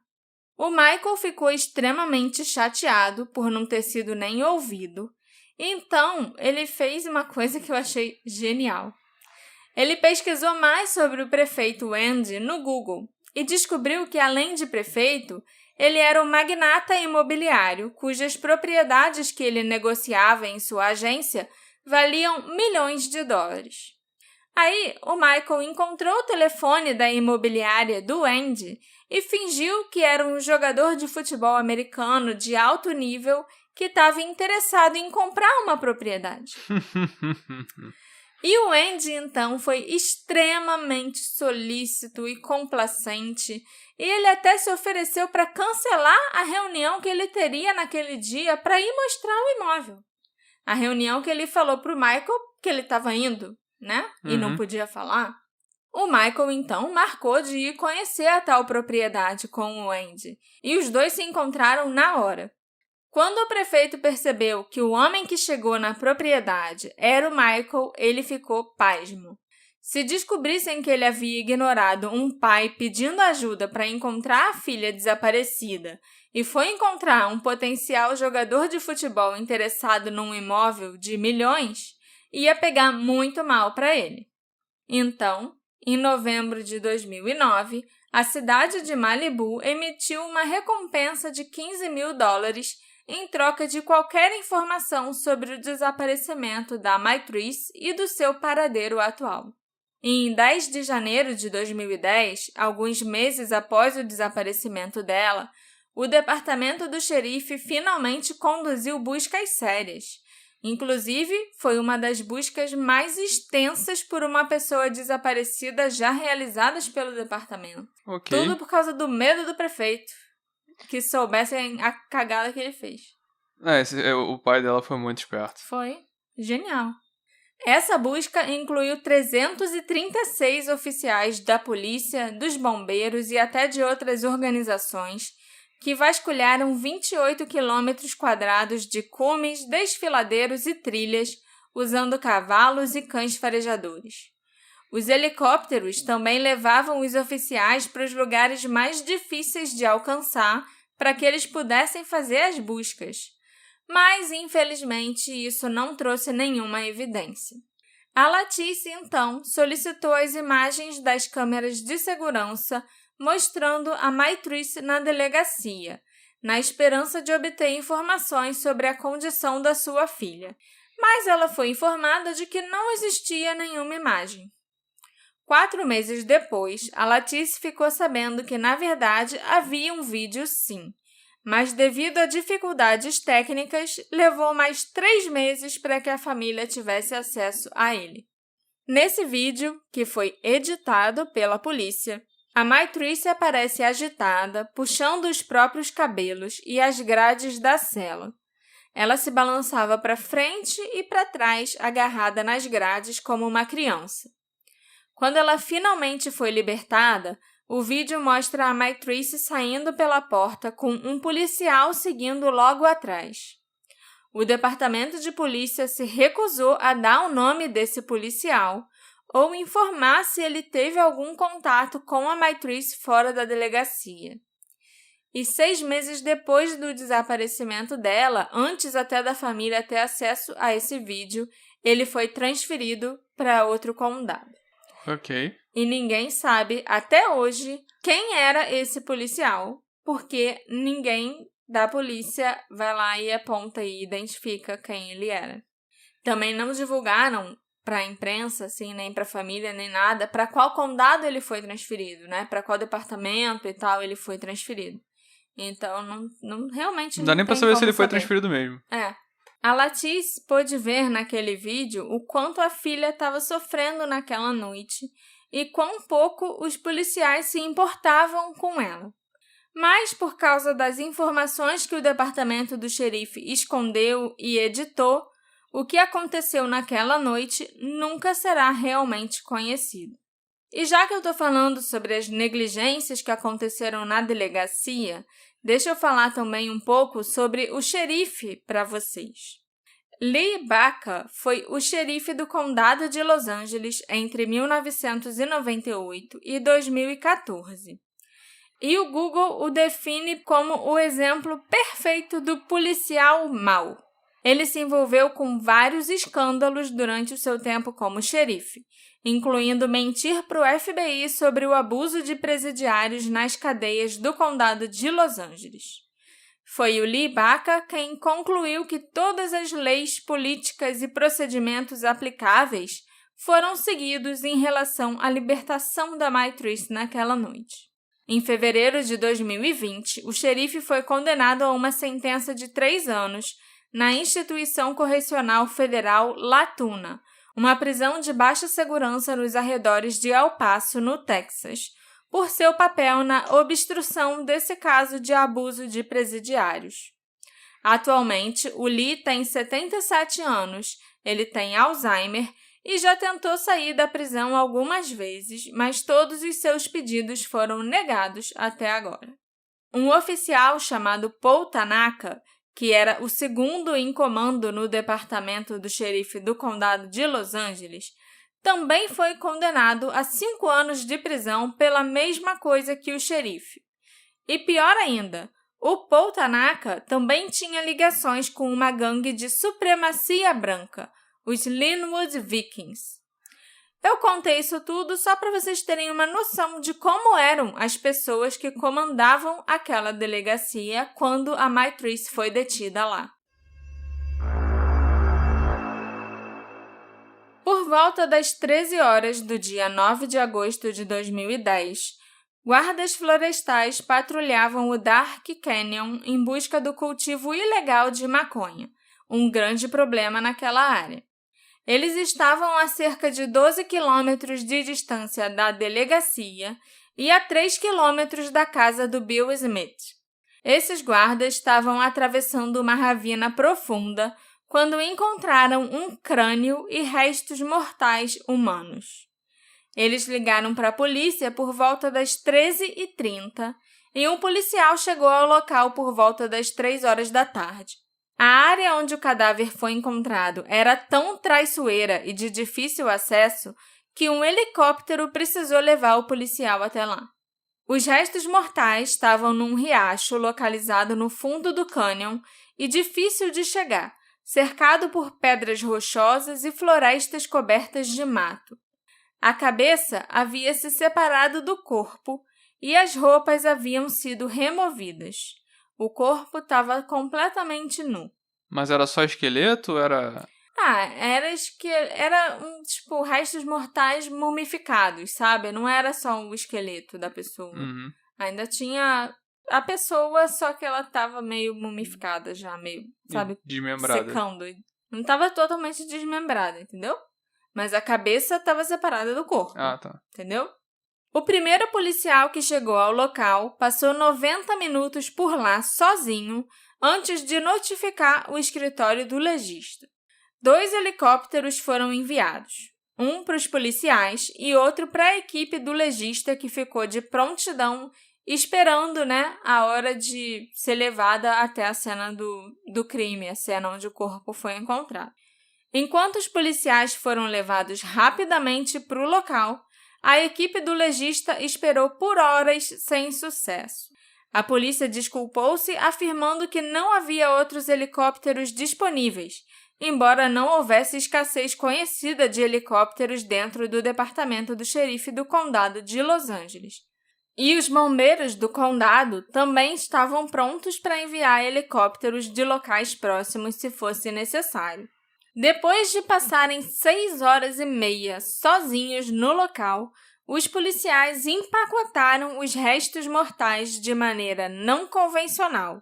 O Michael ficou extremamente chateado por não ter sido nem ouvido. Então, ele fez uma coisa que eu achei genial. Ele pesquisou mais sobre o prefeito Andy no Google e descobriu que, além de prefeito, ele era um magnata imobiliário cujas propriedades que ele negociava em sua agência valiam milhões de dólares. Aí, o Michael encontrou o telefone da imobiliária do Andy e fingiu que era um jogador de futebol americano de alto nível que estava interessado em comprar uma propriedade. E o Andy, então, foi extremamente solícito e complacente, e ele até se ofereceu para cancelar a reunião que ele teria naquele dia para ir mostrar o imóvel. A reunião que ele falou para o Michael que ele estava indo, né? E não podia falar. O Michael, então, marcou de ir conhecer a tal propriedade com o Andy, e os dois se encontraram na hora. Quando o prefeito percebeu que o homem que chegou na propriedade era o Michael, ele ficou pasmo. Se descobrissem que ele havia ignorado um pai pedindo ajuda para encontrar a filha desaparecida e foi encontrar um potencial jogador de futebol interessado num imóvel de milhões, ia pegar muito mal para ele. Então, em novembro de 2009, a cidade de Malibu emitiu uma recompensa de $15 mil em troca de qualquer informação sobre o desaparecimento da Maitrice e do seu paradeiro atual. Em 10 de janeiro de 2010, alguns meses após o desaparecimento dela, o departamento do xerife finalmente conduziu buscas sérias. Inclusive, foi uma das buscas mais extensas por uma pessoa desaparecida já realizadas pelo departamento. Okay. Tudo por causa do medo do prefeito, que soubessem a cagada que ele fez. O pai dela foi muito esperto. Foi genial. Essa busca incluiu 336 oficiais da polícia, dos bombeiros e até de outras organizações que vasculharam 28 quilômetros quadrados de cumes, desfiladeiros e trilhas, usando cavalos e cães farejadores. Os helicópteros também levavam os oficiais para os lugares mais difíceis de alcançar para que eles pudessem fazer as buscas. Mas, infelizmente, isso não trouxe nenhuma evidência. A Latice, então, solicitou as imagens das câmeras de segurança mostrando a Maitrice na delegacia, na esperança de obter informações sobre a condição da sua filha. Mas ela foi informada de que não existia nenhuma imagem. 4 meses depois, a Latice ficou sabendo que, na verdade, havia um vídeo sim, mas devido a dificuldades técnicas, levou mais 3 meses para que a família tivesse acesso a ele. Nesse vídeo, que foi editado pela polícia, a Maitrice aparece agitada, puxando os próprios cabelos e as grades da cela. Ela se balançava para frente e para trás, agarrada nas grades como uma criança. Quando ela finalmente foi libertada, o vídeo mostra a Maitrice saindo pela porta com um policial seguindo logo atrás. O departamento de polícia se recusou a dar o nome desse policial ou informar se ele teve algum contato com a Maitrice fora da delegacia. E 6 meses depois do desaparecimento dela, antes até da família ter acesso a esse vídeo, ele foi transferido para outro condado. Ok. E ninguém sabe, até hoje, quem era esse policial, porque ninguém da polícia vai lá e aponta e identifica quem ele era. Também não divulgaram para a imprensa, assim, nem para a família, nem nada, para qual condado ele foi transferido, né? Para qual departamento e tal ele foi transferido. Então, realmente Não dá nem pra saber se ele foi transferido mesmo. A Latice pôde ver naquele vídeo o quanto a filha estava sofrendo naquela noite e quão pouco os policiais se importavam com ela. Mas, por causa das informações que o departamento do xerife escondeu e editou, o que aconteceu naquela noite nunca será realmente conhecido. E já que eu estou falando sobre as negligências que aconteceram na delegacia, deixa eu falar também um pouco sobre o xerife para vocês. Lee Baca foi o xerife do condado de Los Angeles entre 1998 e 2014. E o Google o define como o exemplo perfeito do policial mau. Ele se envolveu com vários escândalos durante o seu tempo como xerife, incluindo mentir para o FBI sobre o abuso de presidiários nas cadeias do condado de Los Angeles. Foi o Lee Baca quem concluiu que todas as leis, políticas e procedimentos aplicáveis foram seguidos em relação à libertação da Maitrice naquela noite. Em fevereiro de 2020, o xerife foi condenado a uma sentença de 3 anos na Instituição Correcional Federal La Tuna, uma prisão de baixa segurança nos arredores de El Paso, no Texas, por seu papel na obstrução desse caso de abuso de presidiários. Atualmente, o Lee tem 77 anos, ele tem Alzheimer e já tentou sair da prisão algumas vezes, mas todos os seus pedidos foram negados até agora. Um oficial chamado Paul Tanaka, que era o segundo em comando no departamento do xerife do condado de Los Angeles, também foi condenado a 5 anos de prisão pela mesma coisa que o xerife. E pior ainda, o Paul Tanaka também tinha ligações com uma gangue de supremacia branca, os Linwood Vikings. Eu contei isso tudo só para vocês terem uma noção de como eram as pessoas que comandavam aquela delegacia quando a Maitrice foi detida lá. Por volta das 13 horas do dia 9 de agosto de 2010, guardas florestais patrulhavam o Dark Canyon em busca do cultivo ilegal de maconha, um grande problema naquela área. Eles estavam a cerca de 12 quilômetros de distância da delegacia e a 3 quilômetros da casa do Bill Smith. Esses guardas estavam atravessando uma ravina profunda quando encontraram um crânio e restos mortais humanos. Eles ligaram para a polícia por volta das 13h30 e um policial chegou ao local por volta das 3 horas da tarde. A área onde o cadáver foi encontrado era tão traiçoeira e de difícil acesso que um helicóptero precisou levar o policial até lá. Os restos mortais estavam num riacho localizado no fundo do cânion e difícil de chegar, cercado por pedras rochosas e florestas cobertas de mato. A cabeça havia se separado do corpo e as roupas haviam sido removidas. O corpo estava completamente nu. Mas era só esqueleto? Era restos mortais mumificados, sabe? Não era só o esqueleto da pessoa. Uhum. Ainda tinha a pessoa, só que ela estava meio mumificada já, meio, sabe? Desmembrada. Secando. Não estava totalmente desmembrada, entendeu? Mas a cabeça estava separada do corpo. Ah, tá. Entendeu? O primeiro policial que chegou ao local passou 90 minutos por lá sozinho antes de notificar o escritório do legista. 2 helicópteros foram enviados. um para os policiais e outro para a equipe do legista que ficou de prontidão esperando, a hora de ser levada até a cena do crime, a cena onde o corpo foi encontrado. Enquanto os policiais foram levados rapidamente para o local, a equipe do legista esperou por horas sem sucesso. A polícia desculpou-se, afirmando que não havia outros helicópteros disponíveis, embora não houvesse escassez conhecida de helicópteros dentro do departamento do xerife do condado de Los Angeles. E os bombeiros do condado também estavam prontos para enviar helicópteros de locais próximos se fosse necessário. Depois de passarem 6 horas e meia sozinhos no local, os policiais empacotaram os restos mortais de maneira não convencional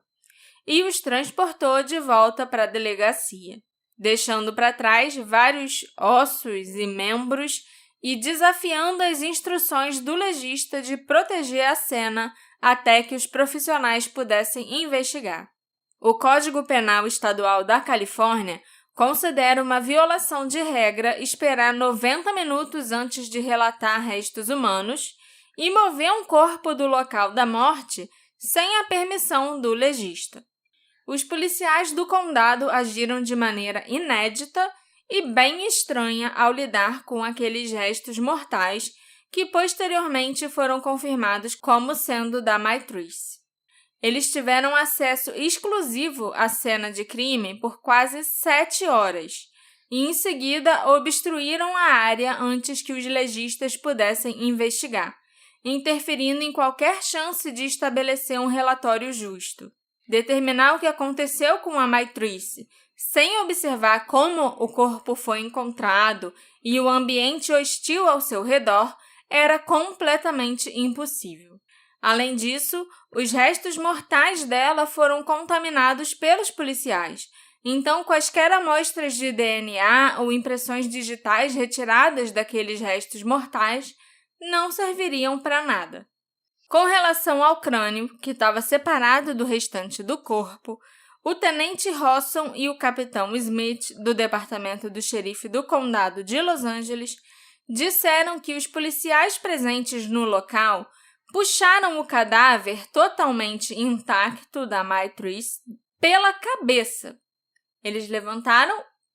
e os transportou de volta para a delegacia, deixando para trás vários ossos e membros e desafiando as instruções do legista de proteger a cena até que os profissionais pudessem investigar. O Código Penal Estadual da Califórnia considera uma violação de regra esperar 90 minutos antes de relatar restos humanos e mover um corpo do local da morte sem a permissão do legista. Os policiais do condado agiram de maneira inédita e bem estranha ao lidar com aqueles restos mortais que posteriormente foram confirmados como sendo da Maitrice. Eles tiveram acesso exclusivo à cena de crime por quase 7 horas e, em seguida, obstruíram a área antes que os legistas pudessem investigar, interferindo em qualquer chance de estabelecer um relatório justo. Determinar o que aconteceu com a Maitrice, sem observar como o corpo foi encontrado e o ambiente hostil ao seu redor, era completamente impossível. Além disso, os restos mortais dela foram contaminados pelos policiais, então quaisquer amostras de DNA ou impressões digitais retiradas daqueles restos mortais não serviriam para nada. Com relação ao crânio, que estava separado do restante do corpo, o tenente Rosson e o capitão Smith, do departamento do xerife do condado de Los Angeles, disseram que os policiais presentes no local puxaram o cadáver totalmente intacto da Maitrice pela cabeça. Eles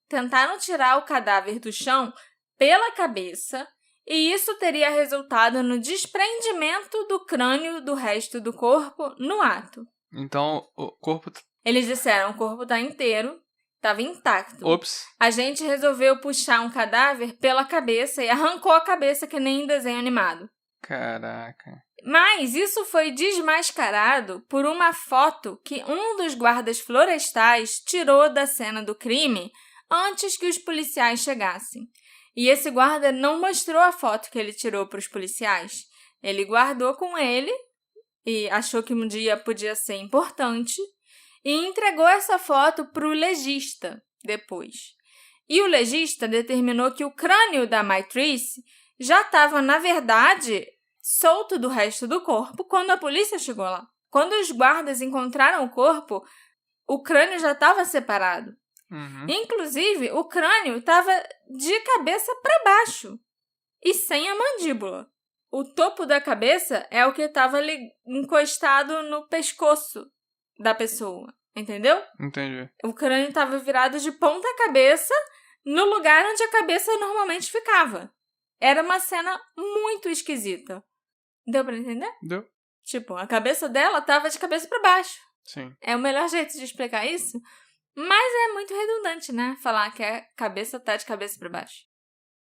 tentaram tirar o cadáver do chão pela cabeça, e isso teria resultado no desprendimento do crânio do resto do corpo no ato. Então, o corpo... Eles disseram, o corpo está inteiro, estava intacto. Ops. A gente resolveu puxar um cadáver pela cabeça e arrancou a cabeça que nem em desenho animado. Caraca. Mas isso foi desmascarado por uma foto que um dos guardas florestais tirou da cena do crime antes que os policiais chegassem. E esse guarda não mostrou a foto que ele tirou para os policiais. Ele guardou com ele e achou que um dia podia ser importante e entregou essa foto para o legista depois. E o legista determinou que o crânio da Maitrice já estava, na verdade, solto do resto do corpo quando a polícia chegou lá. Quando os guardas encontraram o corpo, o crânio já estava separado. Uhum. Inclusive, o crânio estava de cabeça para baixo e sem a mandíbula. O topo da cabeça é o que estava encostado no pescoço da pessoa, entendeu? Entendi. O crânio estava virado de ponta cabeça no lugar onde a cabeça normalmente ficava. Era uma cena muito esquisita. Deu pra entender? Deu. Tipo, a cabeça dela estava de cabeça para baixo. Sim. É o melhor jeito de explicar isso, mas é muito redundante, né? Falar que a cabeça tá de cabeça para baixo.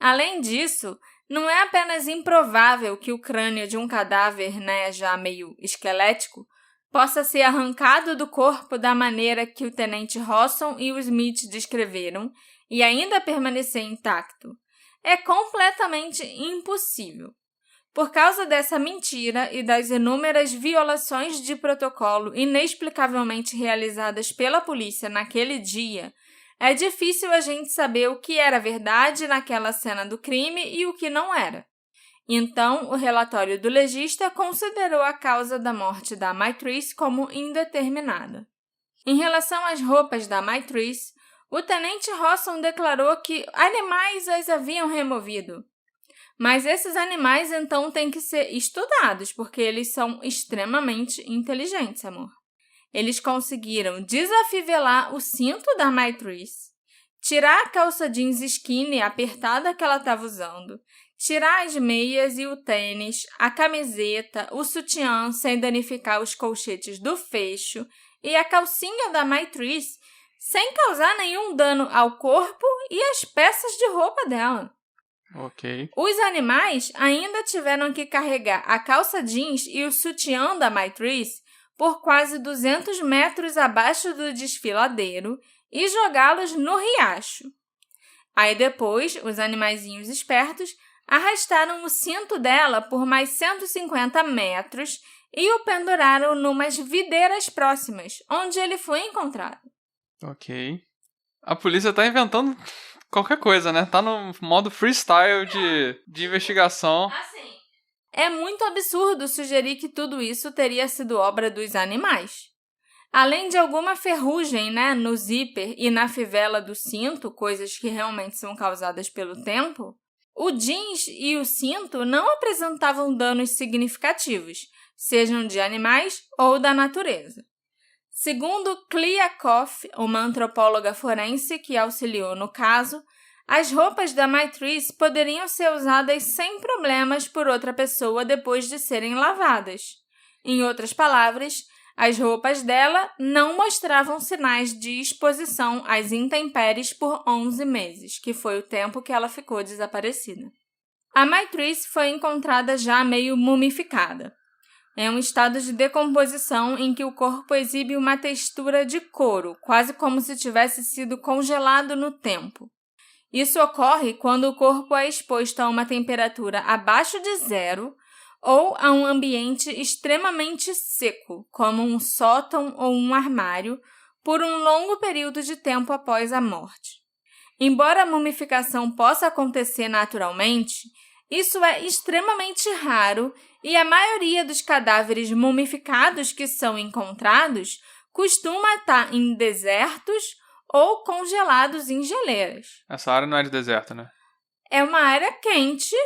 Além disso, não é apenas improvável que o crânio de um cadáver, já meio esquelético, possa ser arrancado do corpo da maneira que o tenente Rosson e o Smith descreveram e ainda permanecer intacto. É completamente impossível. Por causa dessa mentira e das inúmeras violações de protocolo inexplicavelmente realizadas pela polícia naquele dia, é difícil a gente saber o que era verdade naquela cena do crime e o que não era. Então, o relatório do legista considerou a causa da morte da Maitrice como indeterminada. Em relação às roupas da Maitrice, o tenente Rosson declarou que animais as haviam removido. Mas esses animais, então, têm que ser estudados, porque eles são extremamente inteligentes, amor. Eles conseguiram desafivelar o cinto da Maitrice, tirar a calça jeans skinny apertada que ela estava usando, tirar as meias e o tênis, a camiseta, o sutiã sem danificar os colchetes do fecho e a calcinha da Maitrice sem causar nenhum dano ao corpo e às peças de roupa dela. Ok. Os animais ainda tiveram que carregar a calça jeans e o sutiã da Maitrice por quase 200 metros abaixo do desfiladeiro e jogá-los no riacho. Aí depois, os animaizinhos espertos arrastaram o cinto dela por mais 150 metros e o penduraram numas videiras próximas, onde ele foi encontrado. Ok. A polícia tá inventando qualquer coisa, né? Tá no modo freestyle de investigação. Assim, é muito absurdo sugerir que tudo isso teria sido obra dos animais. Além de alguma ferrugem, no zíper e na fivela do cinto, coisas que realmente são causadas pelo tempo, o jeans e o cinto não apresentavam danos significativos, sejam de animais ou da natureza. Segundo Clea Koff, uma antropóloga forense que auxiliou no caso, as roupas da Maitrice poderiam ser usadas sem problemas por outra pessoa depois de serem lavadas. Em outras palavras, as roupas dela não mostravam sinais de exposição às intempéries por 11 meses, que foi o tempo que ela ficou desaparecida. A Maitrice foi encontrada já meio mumificada. É um estado de decomposição em que o corpo exibe uma textura de couro, quase como se tivesse sido congelado no tempo. Isso ocorre quando o corpo é exposto a uma temperatura abaixo de zero ou a um ambiente extremamente seco, como um sótão ou um armário, por um longo período de tempo após a morte. Embora a mumificação possa acontecer naturalmente, isso é extremamente raro e a maioria dos cadáveres mumificados que são encontrados costuma estar em desertos ou congelados em geleiras. Essa área não é de deserto, né? É uma área quente,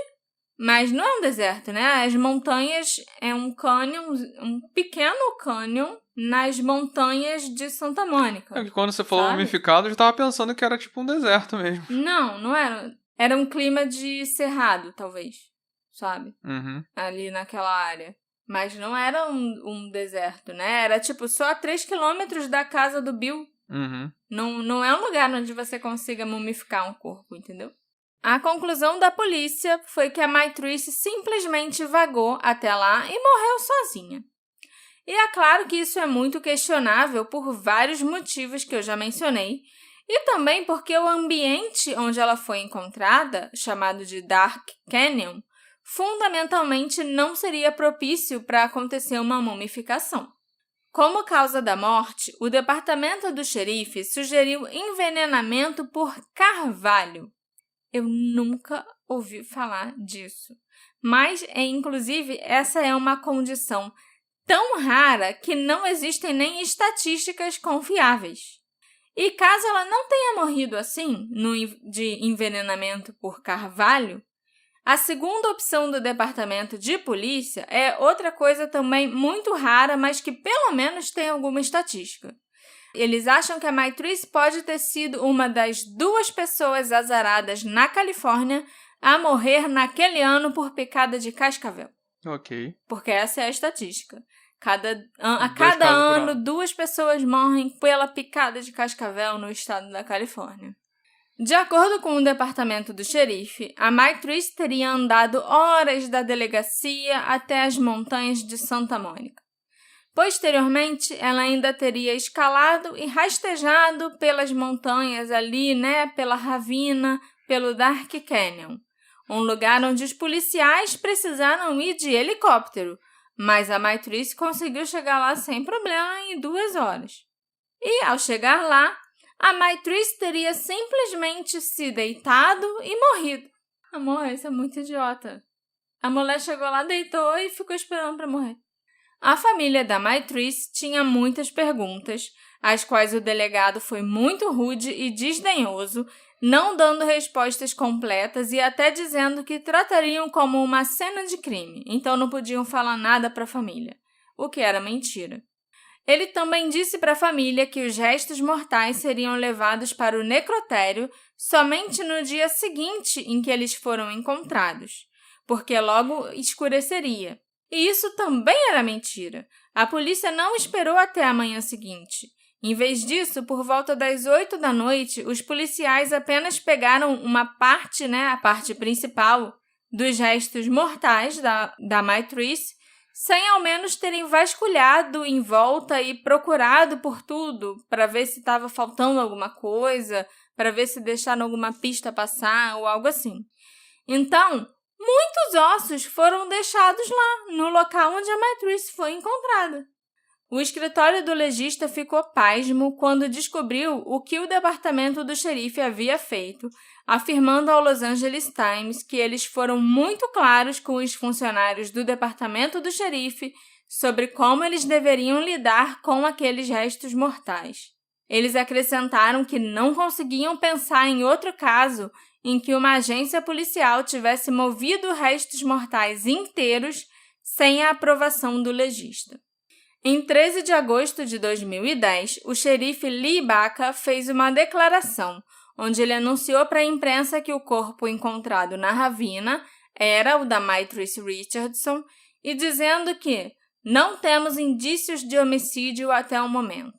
mas não é um deserto, né? As montanhas é um cânion, um pequeno cânion nas montanhas de Santa Mônica. É que quando você falou sabe? mumificado, eu já tava pensando que era tipo um deserto mesmo. Não era. Era um clima de cerrado, talvez, sabe? Uhum. Ali naquela área. Mas não era um deserto, né? Era tipo só a 3 quilômetros da casa do Bill. Uhum. Não é um lugar onde você consiga mumificar um corpo, entendeu? A conclusão da polícia foi que a Maitrice simplesmente vagou até lá e morreu sozinha. E é claro que isso é muito questionável por vários motivos que eu já mencionei, e também porque o ambiente onde ela foi encontrada, chamado de Dark Canyon, fundamentalmente não seria propício para acontecer uma mumificação. Como causa da morte, o departamento do xerife sugeriu envenenamento por carvalho. Eu nunca ouvi falar disso. Mas, inclusive, essa é uma condição tão rara que não existem nem estatísticas confiáveis. E caso ela não tenha morrido assim, de envenenamento por carvalho, a segunda opção do departamento de polícia é outra coisa também muito rara, mas que pelo menos tem alguma estatística. Eles acham que a Maitrice pode ter sido uma das 2 pessoas azaradas na Califórnia a morrer naquele ano por picada de cascavel. Ok. Porque essa é a estatística. A cada ano, 2 pessoas morrem pela picada de cascavel no estado da Califórnia. De acordo com o departamento do xerife, a Maitrice teria andado horas da delegacia até as montanhas de Santa Mônica. Posteriormente, ela ainda teria escalado e rastejado pelas montanhas ali, pela ravina, pelo Dark Canyon, um lugar onde os policiais precisaram ir de helicóptero, mas a Maitrice conseguiu chegar lá sem problema em 2 horas. E, ao chegar lá, a Maitrice teria simplesmente se deitado e morrido. Amor, isso é muito idiota. A mulher chegou lá, deitou e ficou esperando para morrer. A família da Maitrice tinha muitas perguntas, às quais o delegado foi muito rude e desdenhoso, não dando respostas completas e até dizendo que tratariam como uma cena de crime, então não podiam falar nada para a família, o que era mentira. Ele também disse para a família que os restos mortais seriam levados para o necrotério somente no dia seguinte em que eles foram encontrados, porque logo escureceria. E isso também era mentira. A polícia não esperou até a manhã seguinte. Em vez disso, por volta das 8 da noite, os policiais apenas pegaram uma parte, a parte principal, dos restos mortais da Maitrice, sem ao menos terem vasculhado em volta e procurado por tudo para ver se estava faltando alguma coisa, para ver se deixaram alguma pista passar ou algo assim. Então, muitos ossos foram deixados lá, no local onde a Maitrice foi encontrada. O escritório do legista ficou pasmo quando descobriu o que o departamento do xerife havia feito, afirmando ao Los Angeles Times que eles foram muito claros com os funcionários do departamento do xerife sobre como eles deveriam lidar com aqueles restos mortais. Eles acrescentaram que não conseguiam pensar em outro caso em que uma agência policial tivesse movido restos mortais inteiros sem a aprovação do legista. Em 13 de agosto de 2010, o xerife Lee Baca fez uma declaração, onde ele anunciou para a imprensa que o corpo encontrado na ravina era o da Maitrice Richardson e dizendo que não temos indícios de homicídio até o momento.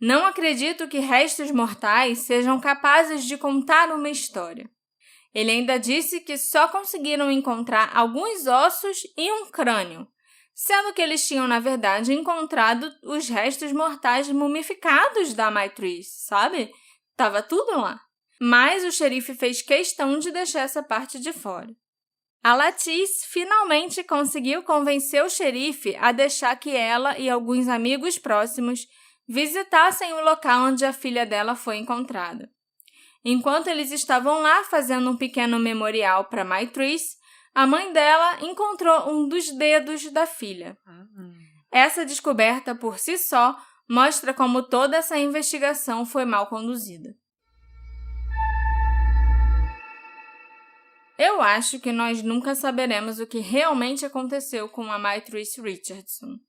Não acredito que restos mortais sejam capazes de contar uma história. Ele ainda disse que só conseguiram encontrar alguns ossos e um crânio, sendo que eles tinham, na verdade, encontrado os restos mortais mumificados da Maitrice, sabe? Tava tudo lá. Mas o xerife fez questão de deixar essa parte de fora. A Latisse finalmente conseguiu convencer o xerife a deixar que ela e alguns amigos próximos visitassem o local onde a filha dela foi encontrada. Enquanto eles estavam lá fazendo um pequeno memorial para Maitrice, a mãe dela encontrou um dos dedos da filha. Essa descoberta por si só mostra como toda essa investigação foi mal conduzida. Eu acho que nós nunca saberemos o que realmente aconteceu com a Maitrice Richardson.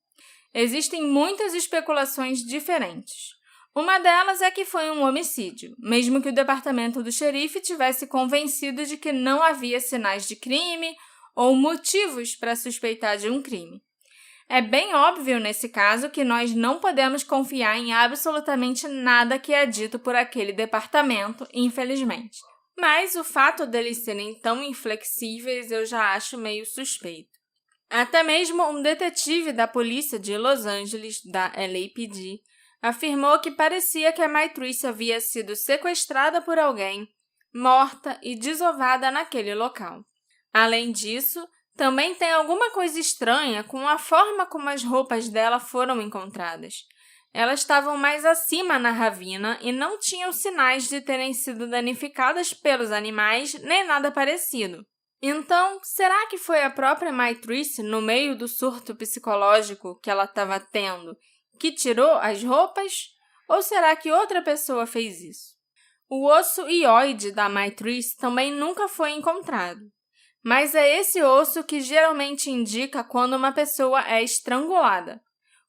Existem muitas especulações diferentes. Uma delas é que foi um homicídio, mesmo que o departamento do xerife tivesse convencido de que não havia sinais de crime ou motivos para suspeitar de um crime. É bem óbvio nesse caso que nós não podemos confiar em absolutamente nada que é dito por aquele departamento, infelizmente. Mas o fato deles serem tão inflexíveis eu já acho meio suspeito. Até mesmo um detetive da polícia de Los Angeles, da LAPD, afirmou que parecia que a Maitrice havia sido sequestrada por alguém, morta e desovada naquele local. Além disso, também tem alguma coisa estranha com a forma como as roupas dela foram encontradas. Elas estavam mais acima na ravina e não tinham sinais de terem sido danificadas pelos animais nem nada parecido. Então, será que foi a própria Maitrice, no meio do surto psicológico que ela estava tendo, que tirou as roupas? Ou será que outra pessoa fez isso? O osso hioide da Maitrice também nunca foi encontrado. Mas é esse osso que geralmente indica quando uma pessoa é estrangulada.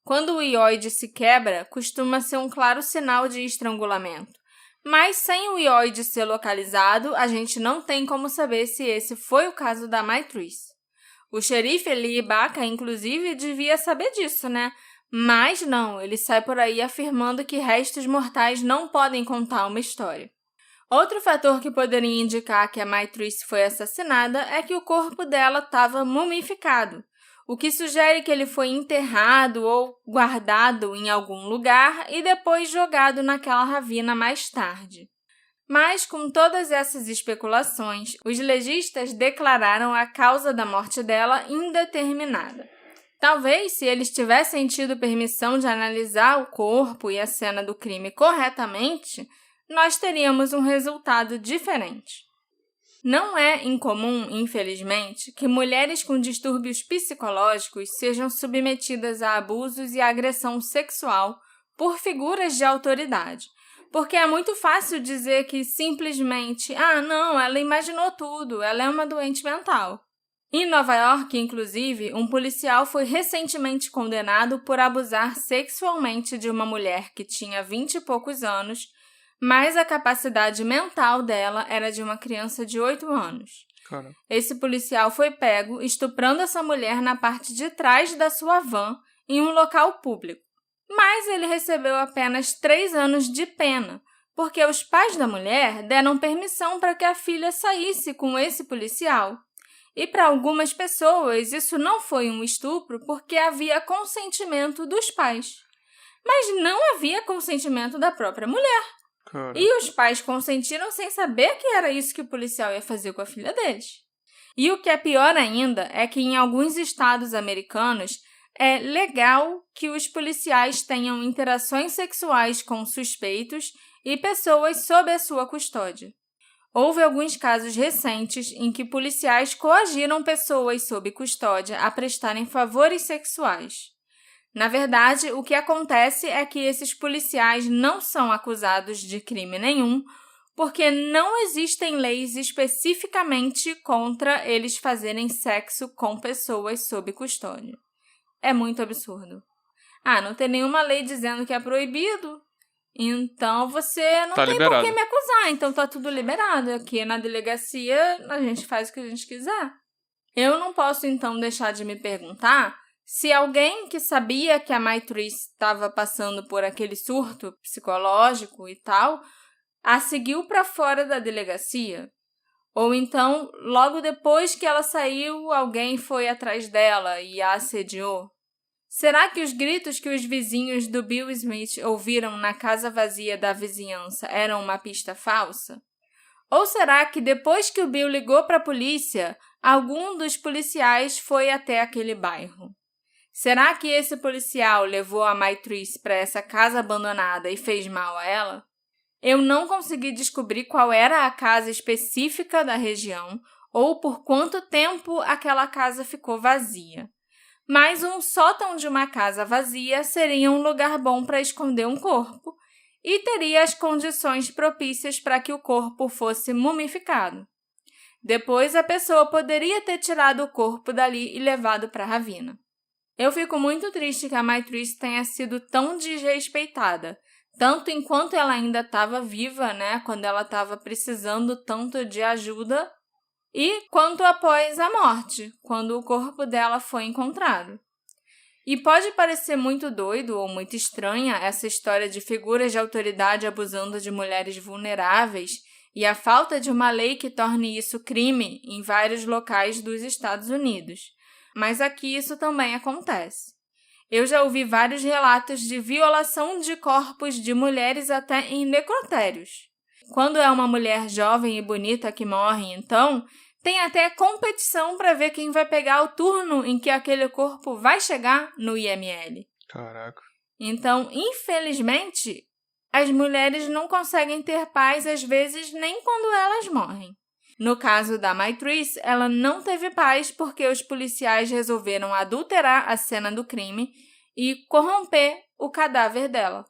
Quando o hioide se quebra, costuma ser um claro sinal de estrangulamento. Mas sem o hioide ser localizado, a gente não tem como saber se esse foi o caso da Maitrice. O xerife Lee Baca, inclusive, devia saber disso, né? Mas não, ele sai por aí afirmando que restos mortais não podem contar uma história. Outro fator que poderia indicar que a Maitrice foi assassinada é que o corpo dela estava mumificado, o que sugere que ele foi enterrado ou guardado em algum lugar e depois jogado naquela ravina mais tarde. Mas, com todas essas especulações, os legistas declararam a causa da morte dela indeterminada. Talvez, se eles tivessem tido permissão de analisar o corpo e a cena do crime corretamente, nós teríamos um resultado diferente. Não é incomum, infelizmente, que mulheres com distúrbios psicológicos sejam submetidas a abusos e agressão sexual por figuras de autoridade, porque é muito fácil dizer que simplesmente, não, ela imaginou tudo, ela é uma doente mental. Em Nova York, inclusive, um policial foi recentemente condenado por abusar sexualmente de uma mulher que tinha 20 e poucos anos, mas a capacidade mental dela era de uma criança de 8 anos. Cara. Esse policial foi pego estuprando essa mulher na parte de trás da sua van em um local público. Mas ele recebeu apenas 3 anos de pena, porque os pais da mulher deram permissão para que a filha saísse com esse policial. E para algumas pessoas isso não foi um estupro porque havia consentimento dos pais. Mas não havia consentimento da própria mulher. Cara. E os pais consentiram sem saber que era isso que o policial ia fazer com a filha deles. E o que é pior ainda é que em alguns estados americanos é legal que os policiais tenham interações sexuais com suspeitos e pessoas sob a sua custódia. Houve alguns casos recentes em que policiais coagiram pessoas sob custódia a prestarem favores sexuais. Na verdade, o que acontece é que esses policiais não são acusados de crime nenhum, porque não existem leis especificamente contra eles fazerem sexo com pessoas sob custódia. É muito absurdo. Não tem nenhuma lei dizendo que é proibido, então você não Tá tem liberado. por que me acusar, então tá tudo liberado. Aqui na delegacia a gente faz o que a gente quiser. Eu não posso então deixar de me perguntar se alguém que sabia que a Maitrice estava passando por aquele surto psicológico e tal, a seguiu para fora da delegacia. Ou então, logo depois que ela saiu, alguém foi atrás dela e a assediou. Será que os gritos que os vizinhos do Bill Smith ouviram na casa vazia da vizinhança eram uma pista falsa? Ou será que depois que o Bill ligou para a polícia, algum dos policiais foi até aquele bairro? Será que esse policial levou a Maitrice para essa casa abandonada e fez mal a ela? Eu não consegui descobrir qual era a casa específica da região ou por quanto tempo aquela casa ficou vazia. Mas um sótão de uma casa vazia seria um lugar bom para esconder um corpo e teria as condições propícias para que o corpo fosse mumificado. Depois, a pessoa poderia ter tirado o corpo dali e levado para a ravina. Eu fico muito triste que a Maitrice tenha sido tão desrespeitada, tanto enquanto ela ainda estava viva, quando ela estava precisando tanto de ajuda, e quanto após a morte, quando o corpo dela foi encontrado. E pode parecer muito doido ou muito estranha essa história de figuras de autoridade abusando de mulheres vulneráveis e a falta de uma lei que torne isso crime em vários locais dos Estados Unidos. Mas aqui isso também acontece. Eu já ouvi vários relatos de violação de corpos de mulheres até em necrotérios. Quando é uma mulher jovem e bonita que morre, então, tem até competição para ver quem vai pegar o turno em que aquele corpo vai chegar no IML. Caraca. Então, infelizmente, as mulheres não conseguem ter paz, às vezes, nem quando elas morrem. No caso da Maitrice, ela não teve paz porque os policiais resolveram adulterar a cena do crime e corromper o cadáver dela,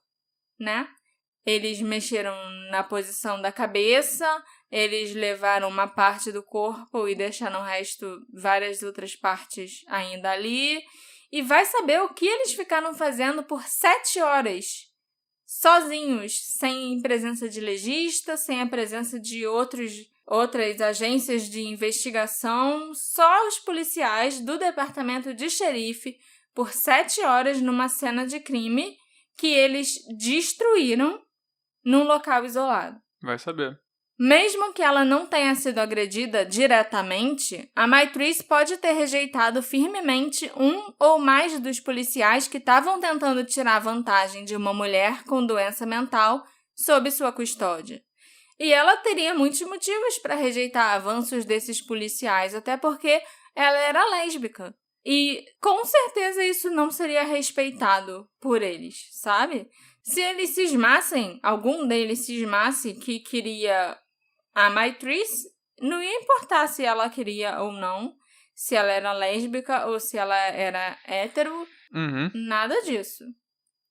Eles mexeram na posição da cabeça, eles levaram uma parte do corpo e deixaram o resto, várias outras partes ainda ali. E vai saber o que eles ficaram fazendo por 7 horas, sozinhos, sem presença de legista, sem a presença de outras agências de investigação, só os policiais do departamento de xerife, por 7 horas numa cena de crime que eles destruíram num local isolado. Vai saber. Mesmo que ela não tenha sido agredida diretamente, a Maitrice pode ter rejeitado firmemente um ou mais dos policiais que estavam tentando tirar vantagem de uma mulher com doença mental sob sua custódia. E ela teria muitos motivos para rejeitar avanços desses policiais, até porque ela era lésbica. E com certeza isso não seria respeitado por eles, sabe? Se eles cismassem, algum deles cismasse que queria a Maitrice, não ia importar se ela queria ou não, se ela era lésbica ou se ela era hétero, nada disso.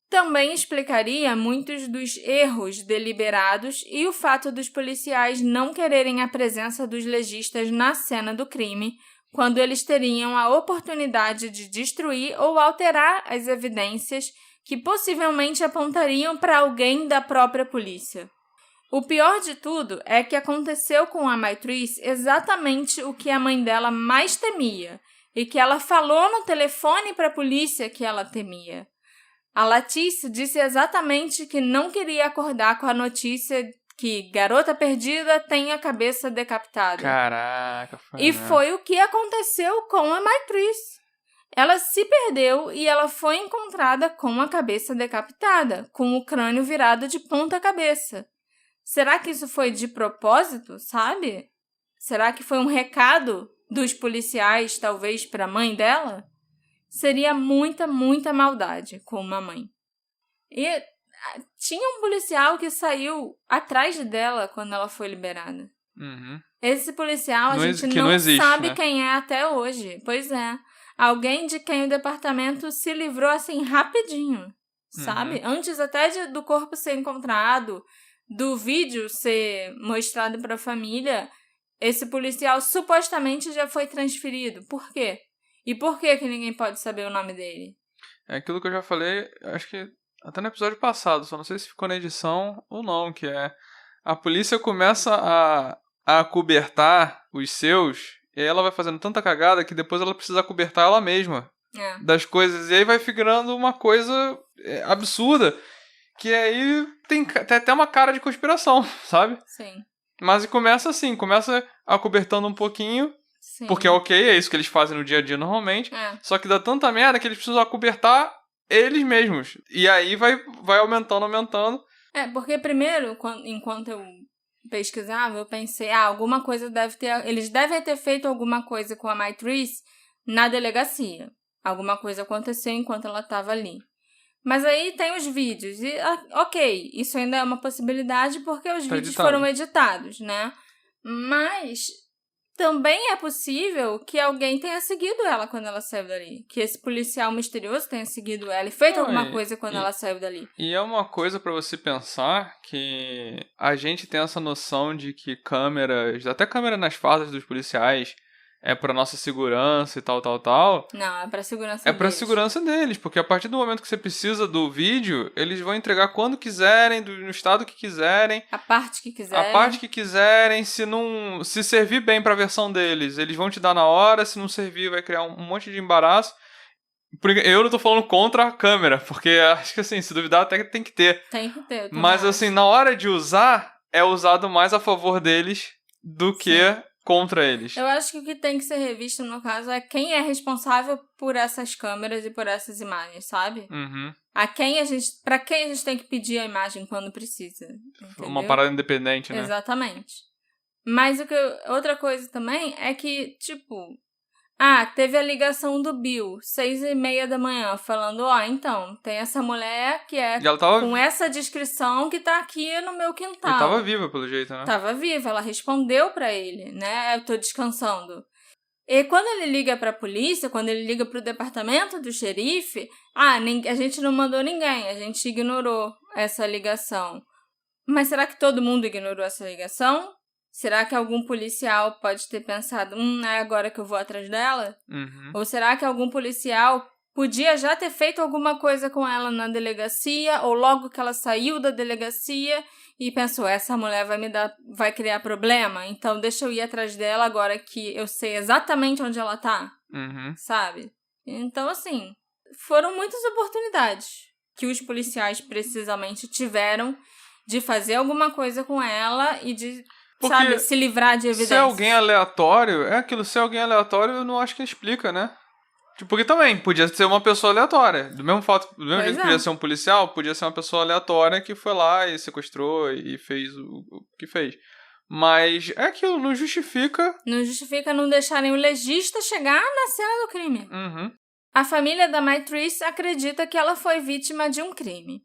Também explicaria muitos dos erros deliberados e o fato dos policiais não quererem a presença dos legistas na cena do crime, quando eles teriam a oportunidade de destruir ou alterar as evidências que possivelmente apontariam para alguém da própria polícia. O pior de tudo é que aconteceu com a Maitrice exatamente o que a mãe dela mais temia e que ela falou no telefone para a polícia que ela temia. A Latice disse exatamente que não queria acordar com a notícia que garota perdida tem a cabeça decapitada. Caraca, E foi o que aconteceu com a Maitrice. Ela se perdeu e ela foi encontrada com a cabeça decapitada, com o crânio virado de ponta cabeça. Será que isso foi de propósito, sabe? Será que foi um recado dos policiais, talvez, para a mãe dela? Seria muita, muita maldade com uma mãe. E tinha um policial que saiu atrás dela quando ela foi liberada. Esse policial a gente não existe, sabe, né? Quem é até hoje. Pois é. Alguém de quem o departamento se livrou assim rapidinho, sabe? Antes até do corpo ser encontrado, do vídeo ser mostrado para a família, esse policial supostamente já foi transferido. Por quê? E por que ninguém pode saber o nome dele? É aquilo que eu já falei, acho que até no episódio passado, só não sei se ficou na edição ou não, que é a polícia começa a acobertar os seus, e aí ela vai fazendo tanta cagada que depois ela precisa acobertar ela mesma das coisas, e aí vai figurando uma coisa absurda, que aí tem até uma cara de conspiração, sabe? Sim. Mas começa assim, começa acobertando um pouquinho, sim, porque é isso que eles fazem no dia a dia normalmente, só que dá tanta merda que eles precisam acobertar eles mesmos. E aí vai aumentando. Porque primeiro, enquanto eu pesquisava, eu pensei, alguma coisa eles devem ter feito alguma coisa com a Maitrice na delegacia. Alguma coisa aconteceu enquanto ela estava ali. Mas aí tem os vídeos, e ok, isso ainda é uma possibilidade porque os vídeos foram editados, né? Mas também é possível que alguém tenha seguido ela quando ela saiu dali. Que esse policial misterioso tenha seguido ela e feito alguma coisa quando ela saiu dali. E é uma coisa pra você pensar que a gente tem essa noção de que até câmera nas fardas dos policiais, é pra nossa segurança e tal. Não, é pra segurança deles. É pra segurança deles, porque a partir do momento que você precisa do vídeo, eles vão entregar quando quiserem, no estado que quiserem. A parte que quiserem. Se servir bem pra versão deles, eles vão te dar na hora, se não servir vai criar um monte de embaraço. Eu não tô falando contra a câmera, porque acho que assim, se duvidar até tem que ter. Tem que ter, mas assim, na hora de usar, é usado mais a favor deles do que contra eles. Eu acho que o que tem que ser revisto, no caso, é quem é responsável por essas câmeras e por essas imagens, sabe? Pra quem a gente tem que pedir a imagem quando precisa. Entendeu? Uma parada independente, né? Exatamente. Mas outra coisa também é que, teve a ligação do Bill, 6:30 da manhã, falando, então, tem essa mulher que com essa descrição que tá aqui no meu quintal. Ela tava viva, pelo jeito, né? Tava viva, ela respondeu pra ele, né? Eu tô descansando. E quando ele liga pra polícia, quando ele liga pro departamento do xerife, a gente não mandou ninguém, a gente ignorou essa ligação. Mas será que todo mundo ignorou essa ligação? Será que algum policial pode ter pensado, é agora que eu vou atrás dela? Ou será que algum policial podia já ter feito alguma coisa com ela na delegacia, ou logo que ela saiu da delegacia e pensou, essa mulher vai criar problema, então deixa eu ir atrás dela agora que eu sei exatamente onde ela tá, sabe? Então, assim, foram muitas oportunidades que os policiais precisamente tiveram de fazer alguma coisa com ela e de... Porque se livrar de evidências. Se é alguém aleatório, se é alguém aleatório, eu não acho que explica, né? Porque também, podia ser uma pessoa aleatória. Do mesmo jeito que podia ser um policial, podia ser uma pessoa aleatória que foi lá e sequestrou e fez o que fez. Mas é aquilo, não justifica... Não justifica não deixarem o legista chegar na cena do crime. A família da Maitrice acredita que ela foi vítima de um crime.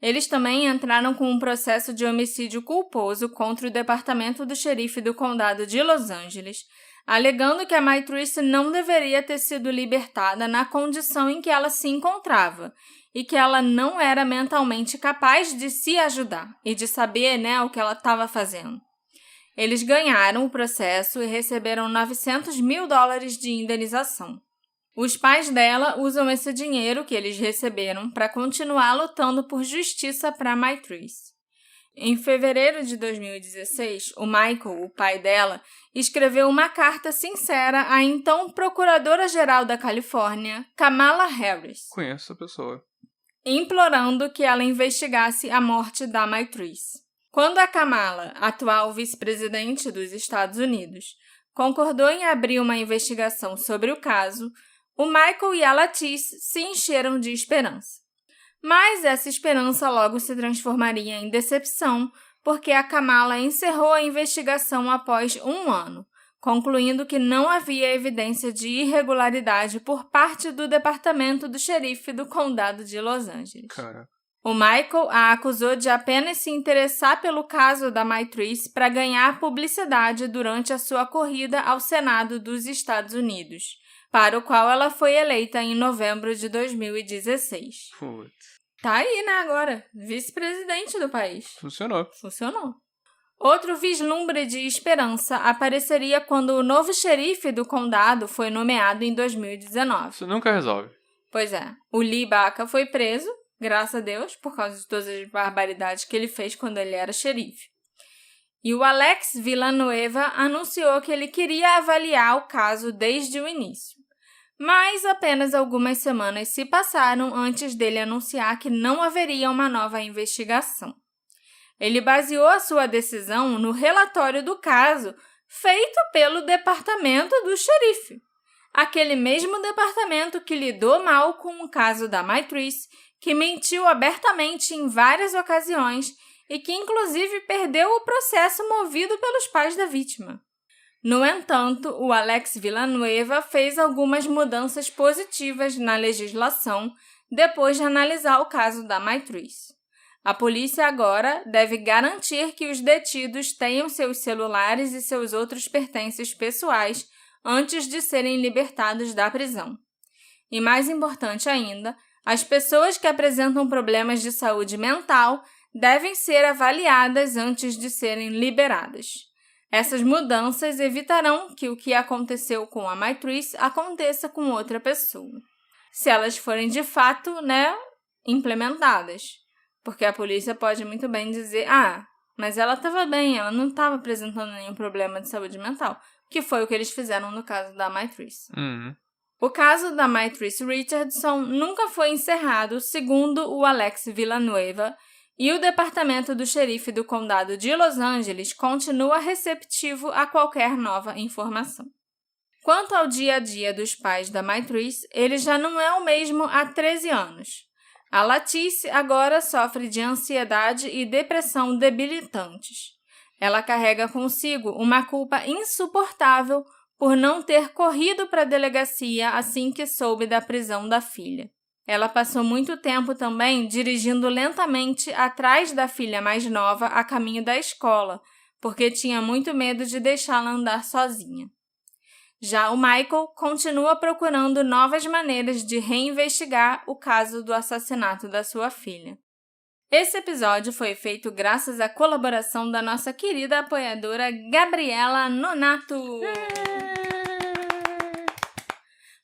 Eles também entraram com um processo de homicídio culposo contra o departamento do xerife do condado de Los Angeles, alegando que a Maitrice não deveria ter sido libertada na condição em que ela se encontrava e que ela não era mentalmente capaz de se ajudar e de saber, o que ela estava fazendo. Eles ganharam o processo e receberam $900 mil de indenização. Os pais dela usam esse dinheiro que eles receberam para continuar lutando por justiça para Maitrice. Em fevereiro de 2016, o Michael, o pai dela, escreveu uma carta sincera à então Procuradora-Geral da Califórnia, Kamala Harris. Conheço a pessoa. Implorando que ela investigasse a morte da Maitrice. Quando a Kamala, atual vice-presidente dos Estados Unidos, concordou em abrir uma investigação sobre o caso, o Michael e a Latice se encheram de esperança. Mas essa esperança logo se transformaria em decepção, porque a Kamala encerrou a investigação após 1 ano, concluindo que não havia evidência de irregularidade por parte do departamento do xerife do condado de Los Angeles. Cara. O Michael a acusou de apenas se interessar pelo caso da Maitrice para ganhar publicidade durante a sua corrida ao Senado dos Estados Unidos, para o qual ela foi eleita em novembro de 2016. Putz. Tá aí, agora. Vice-presidente do país. Funcionou. Outro vislumbre de esperança apareceria quando o novo xerife do condado foi nomeado em 2019. Isso nunca resolve. Pois é. O Lee Baca foi preso, graças a Deus, por causa de todas as barbaridades que ele fez quando ele era xerife. E o Alex Villanueva anunciou que ele queria avaliar o caso desde o início. Mas apenas algumas semanas se passaram antes dele anunciar que não haveria uma nova investigação. Ele baseou a sua decisão no relatório do caso feito pelo departamento do xerife. Aquele mesmo departamento que lidou mal com o caso da Maitrice, que mentiu abertamente em várias ocasiões e que inclusive perdeu o processo movido pelos pais da vítima. No entanto, o Alex Villanueva fez algumas mudanças positivas na legislação depois de analisar o caso da Maitrice. A polícia agora deve garantir que os detidos tenham seus celulares e seus outros pertences pessoais antes de serem libertados da prisão. E mais importante ainda, as pessoas que apresentam problemas de saúde mental devem ser avaliadas antes de serem liberadas. Essas mudanças evitarão que o que aconteceu com a Maitrice aconteça com outra pessoa. Se elas forem de fato, implementadas. Porque a polícia pode muito bem dizer, mas ela estava bem, ela não estava apresentando nenhum problema de saúde mental. Que foi o que eles fizeram no caso da Maitrice. Uhum. O caso da Maitrice Richardson nunca foi encerrado, segundo o Alex Villanueva, e o departamento do xerife do condado de Los Angeles continua receptivo a qualquer nova informação. Quanto ao dia a dia dos pais da Maitrice, ele já não é o mesmo há 13 anos. A Latice agora sofre de ansiedade e depressão debilitantes. Ela carrega consigo uma culpa insuportável por não ter corrido para a delegacia assim que soube da prisão da filha. Ela passou muito tempo também dirigindo lentamente atrás da filha mais nova a caminho da escola, porque tinha muito medo de deixá-la andar sozinha. Já o Michael continua procurando novas maneiras de reinvestigar o caso do assassinato da sua filha. Esse episódio foi feito graças à colaboração da nossa querida apoiadora Gabriela Nonato.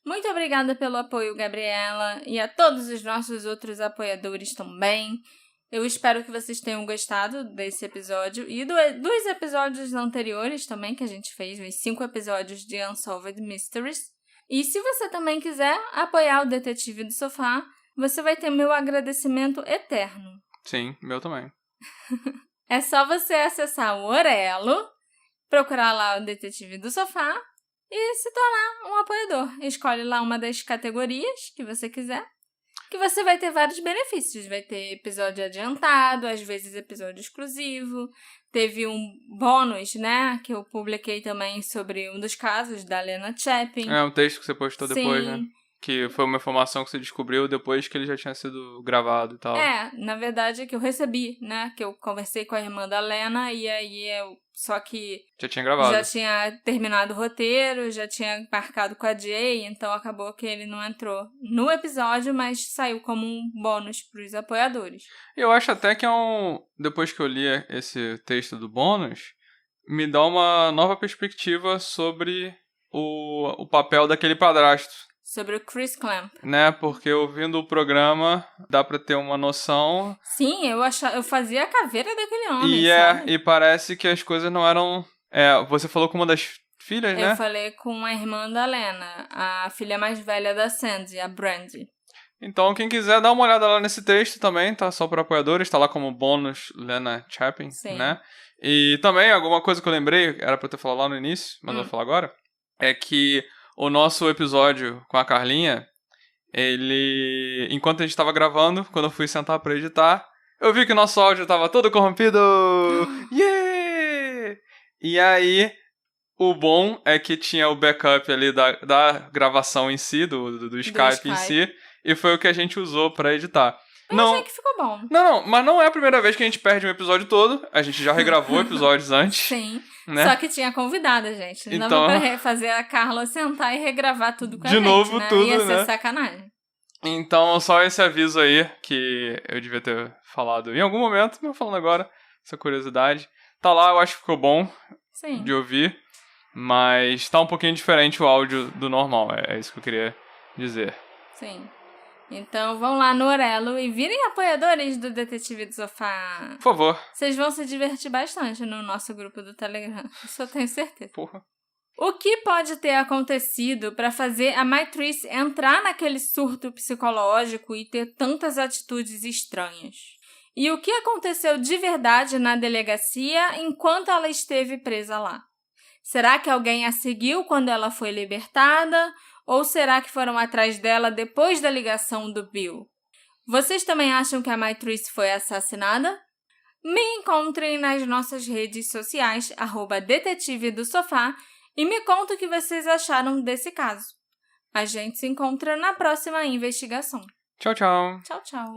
Muito obrigada pelo apoio, Gabriela, e a todos os nossos outros apoiadores também. Eu espero que vocês tenham gostado desse episódio e dos episódios anteriores também que a gente fez, os 5 episódios de Unsolved Mysteries. E se você também quiser apoiar o Detetive do Sofá, você vai ter meu agradecimento eterno. Sim, meu também. É só você acessar o Orelo, procurar lá o Detetive do Sofá e se tornar um apoiador. Escolhe lá uma das categorias que você quiser, que você vai ter vários benefícios. Vai ter episódio adiantado, às vezes episódio exclusivo. Teve um bônus, que eu publiquei também sobre um dos casos da Lena Chapin. É um texto que você postou depois, Sim. né? Que foi uma informação que você descobriu depois que ele já tinha sido gravado e tal. Na verdade é que eu recebi, né? Que eu conversei com a irmã da Lena e aí só que Já tinha gravado. já tinha terminado o roteiro, já tinha marcado com a Jay, então acabou que ele não entrou no episódio, mas saiu como um bônus pros apoiadores. Eu acho até que depois que eu li esse texto do bônus, me dá uma nova perspectiva sobre o papel daquele padrasto. Sobre o Chris Clamp. Né, porque ouvindo o programa dá pra ter uma noção. Sim, eu fazia a caveira daquele homem, sabe? E parece que as coisas não eram... você falou com uma das filhas, né? Eu falei com a irmã da Lena, a filha mais velha da Sandy, a Brandy. Então, quem quiser, dá uma olhada lá nesse texto também, tá? Só para apoiadores, tá lá como bônus Lena Chapin, né? E também, alguma coisa que eu lembrei, era pra eu ter falado lá no início, mas eu vou falar agora, é que o nosso episódio com a Carlinha, enquanto a gente tava gravando, quando eu fui sentar pra editar, eu vi que o nosso áudio tava todo corrompido! Yeah! E aí, o bom é que tinha o backup ali da gravação em si, do Skype em si, e foi o que a gente usou pra editar. Eu achei que ficou bom. Não, mas não é a primeira vez que a gente perde um episódio todo. A gente já regravou episódios antes. Sim, né? Só que tinha convidada, gente. Não então, dava pra fazer a Carla sentar e regravar tudo com a gente. De novo, né? tudo, Ia ser né? sacanagem. Então, só esse aviso aí, que eu devia ter falado em algum momento, mas falando agora, essa curiosidade. Tá lá, eu acho que ficou bom de ouvir, mas tá um pouquinho diferente o áudio do normal, é isso que eu queria dizer. Sim. Então vão lá no Orelo e virem apoiadores do Detetive do Sofá. Por favor. Vocês vão se divertir bastante no nosso grupo do Telegram. Isso eu tenho certeza. Porra. O que pode ter acontecido para fazer a Maitrice entrar naquele surto psicológico e ter tantas atitudes estranhas? E o que aconteceu de verdade na delegacia enquanto ela esteve presa lá? Será que alguém a seguiu quando ela foi libertada? Ou será que foram atrás dela depois da ligação do Bill? Vocês também acham que a Maitrice foi assassinada? Me encontrem nas nossas redes sociais, @Detetive do Sofá, e me conta o que vocês acharam desse caso. A gente se encontra na próxima investigação. Tchau, tchau. Tchau, tchau.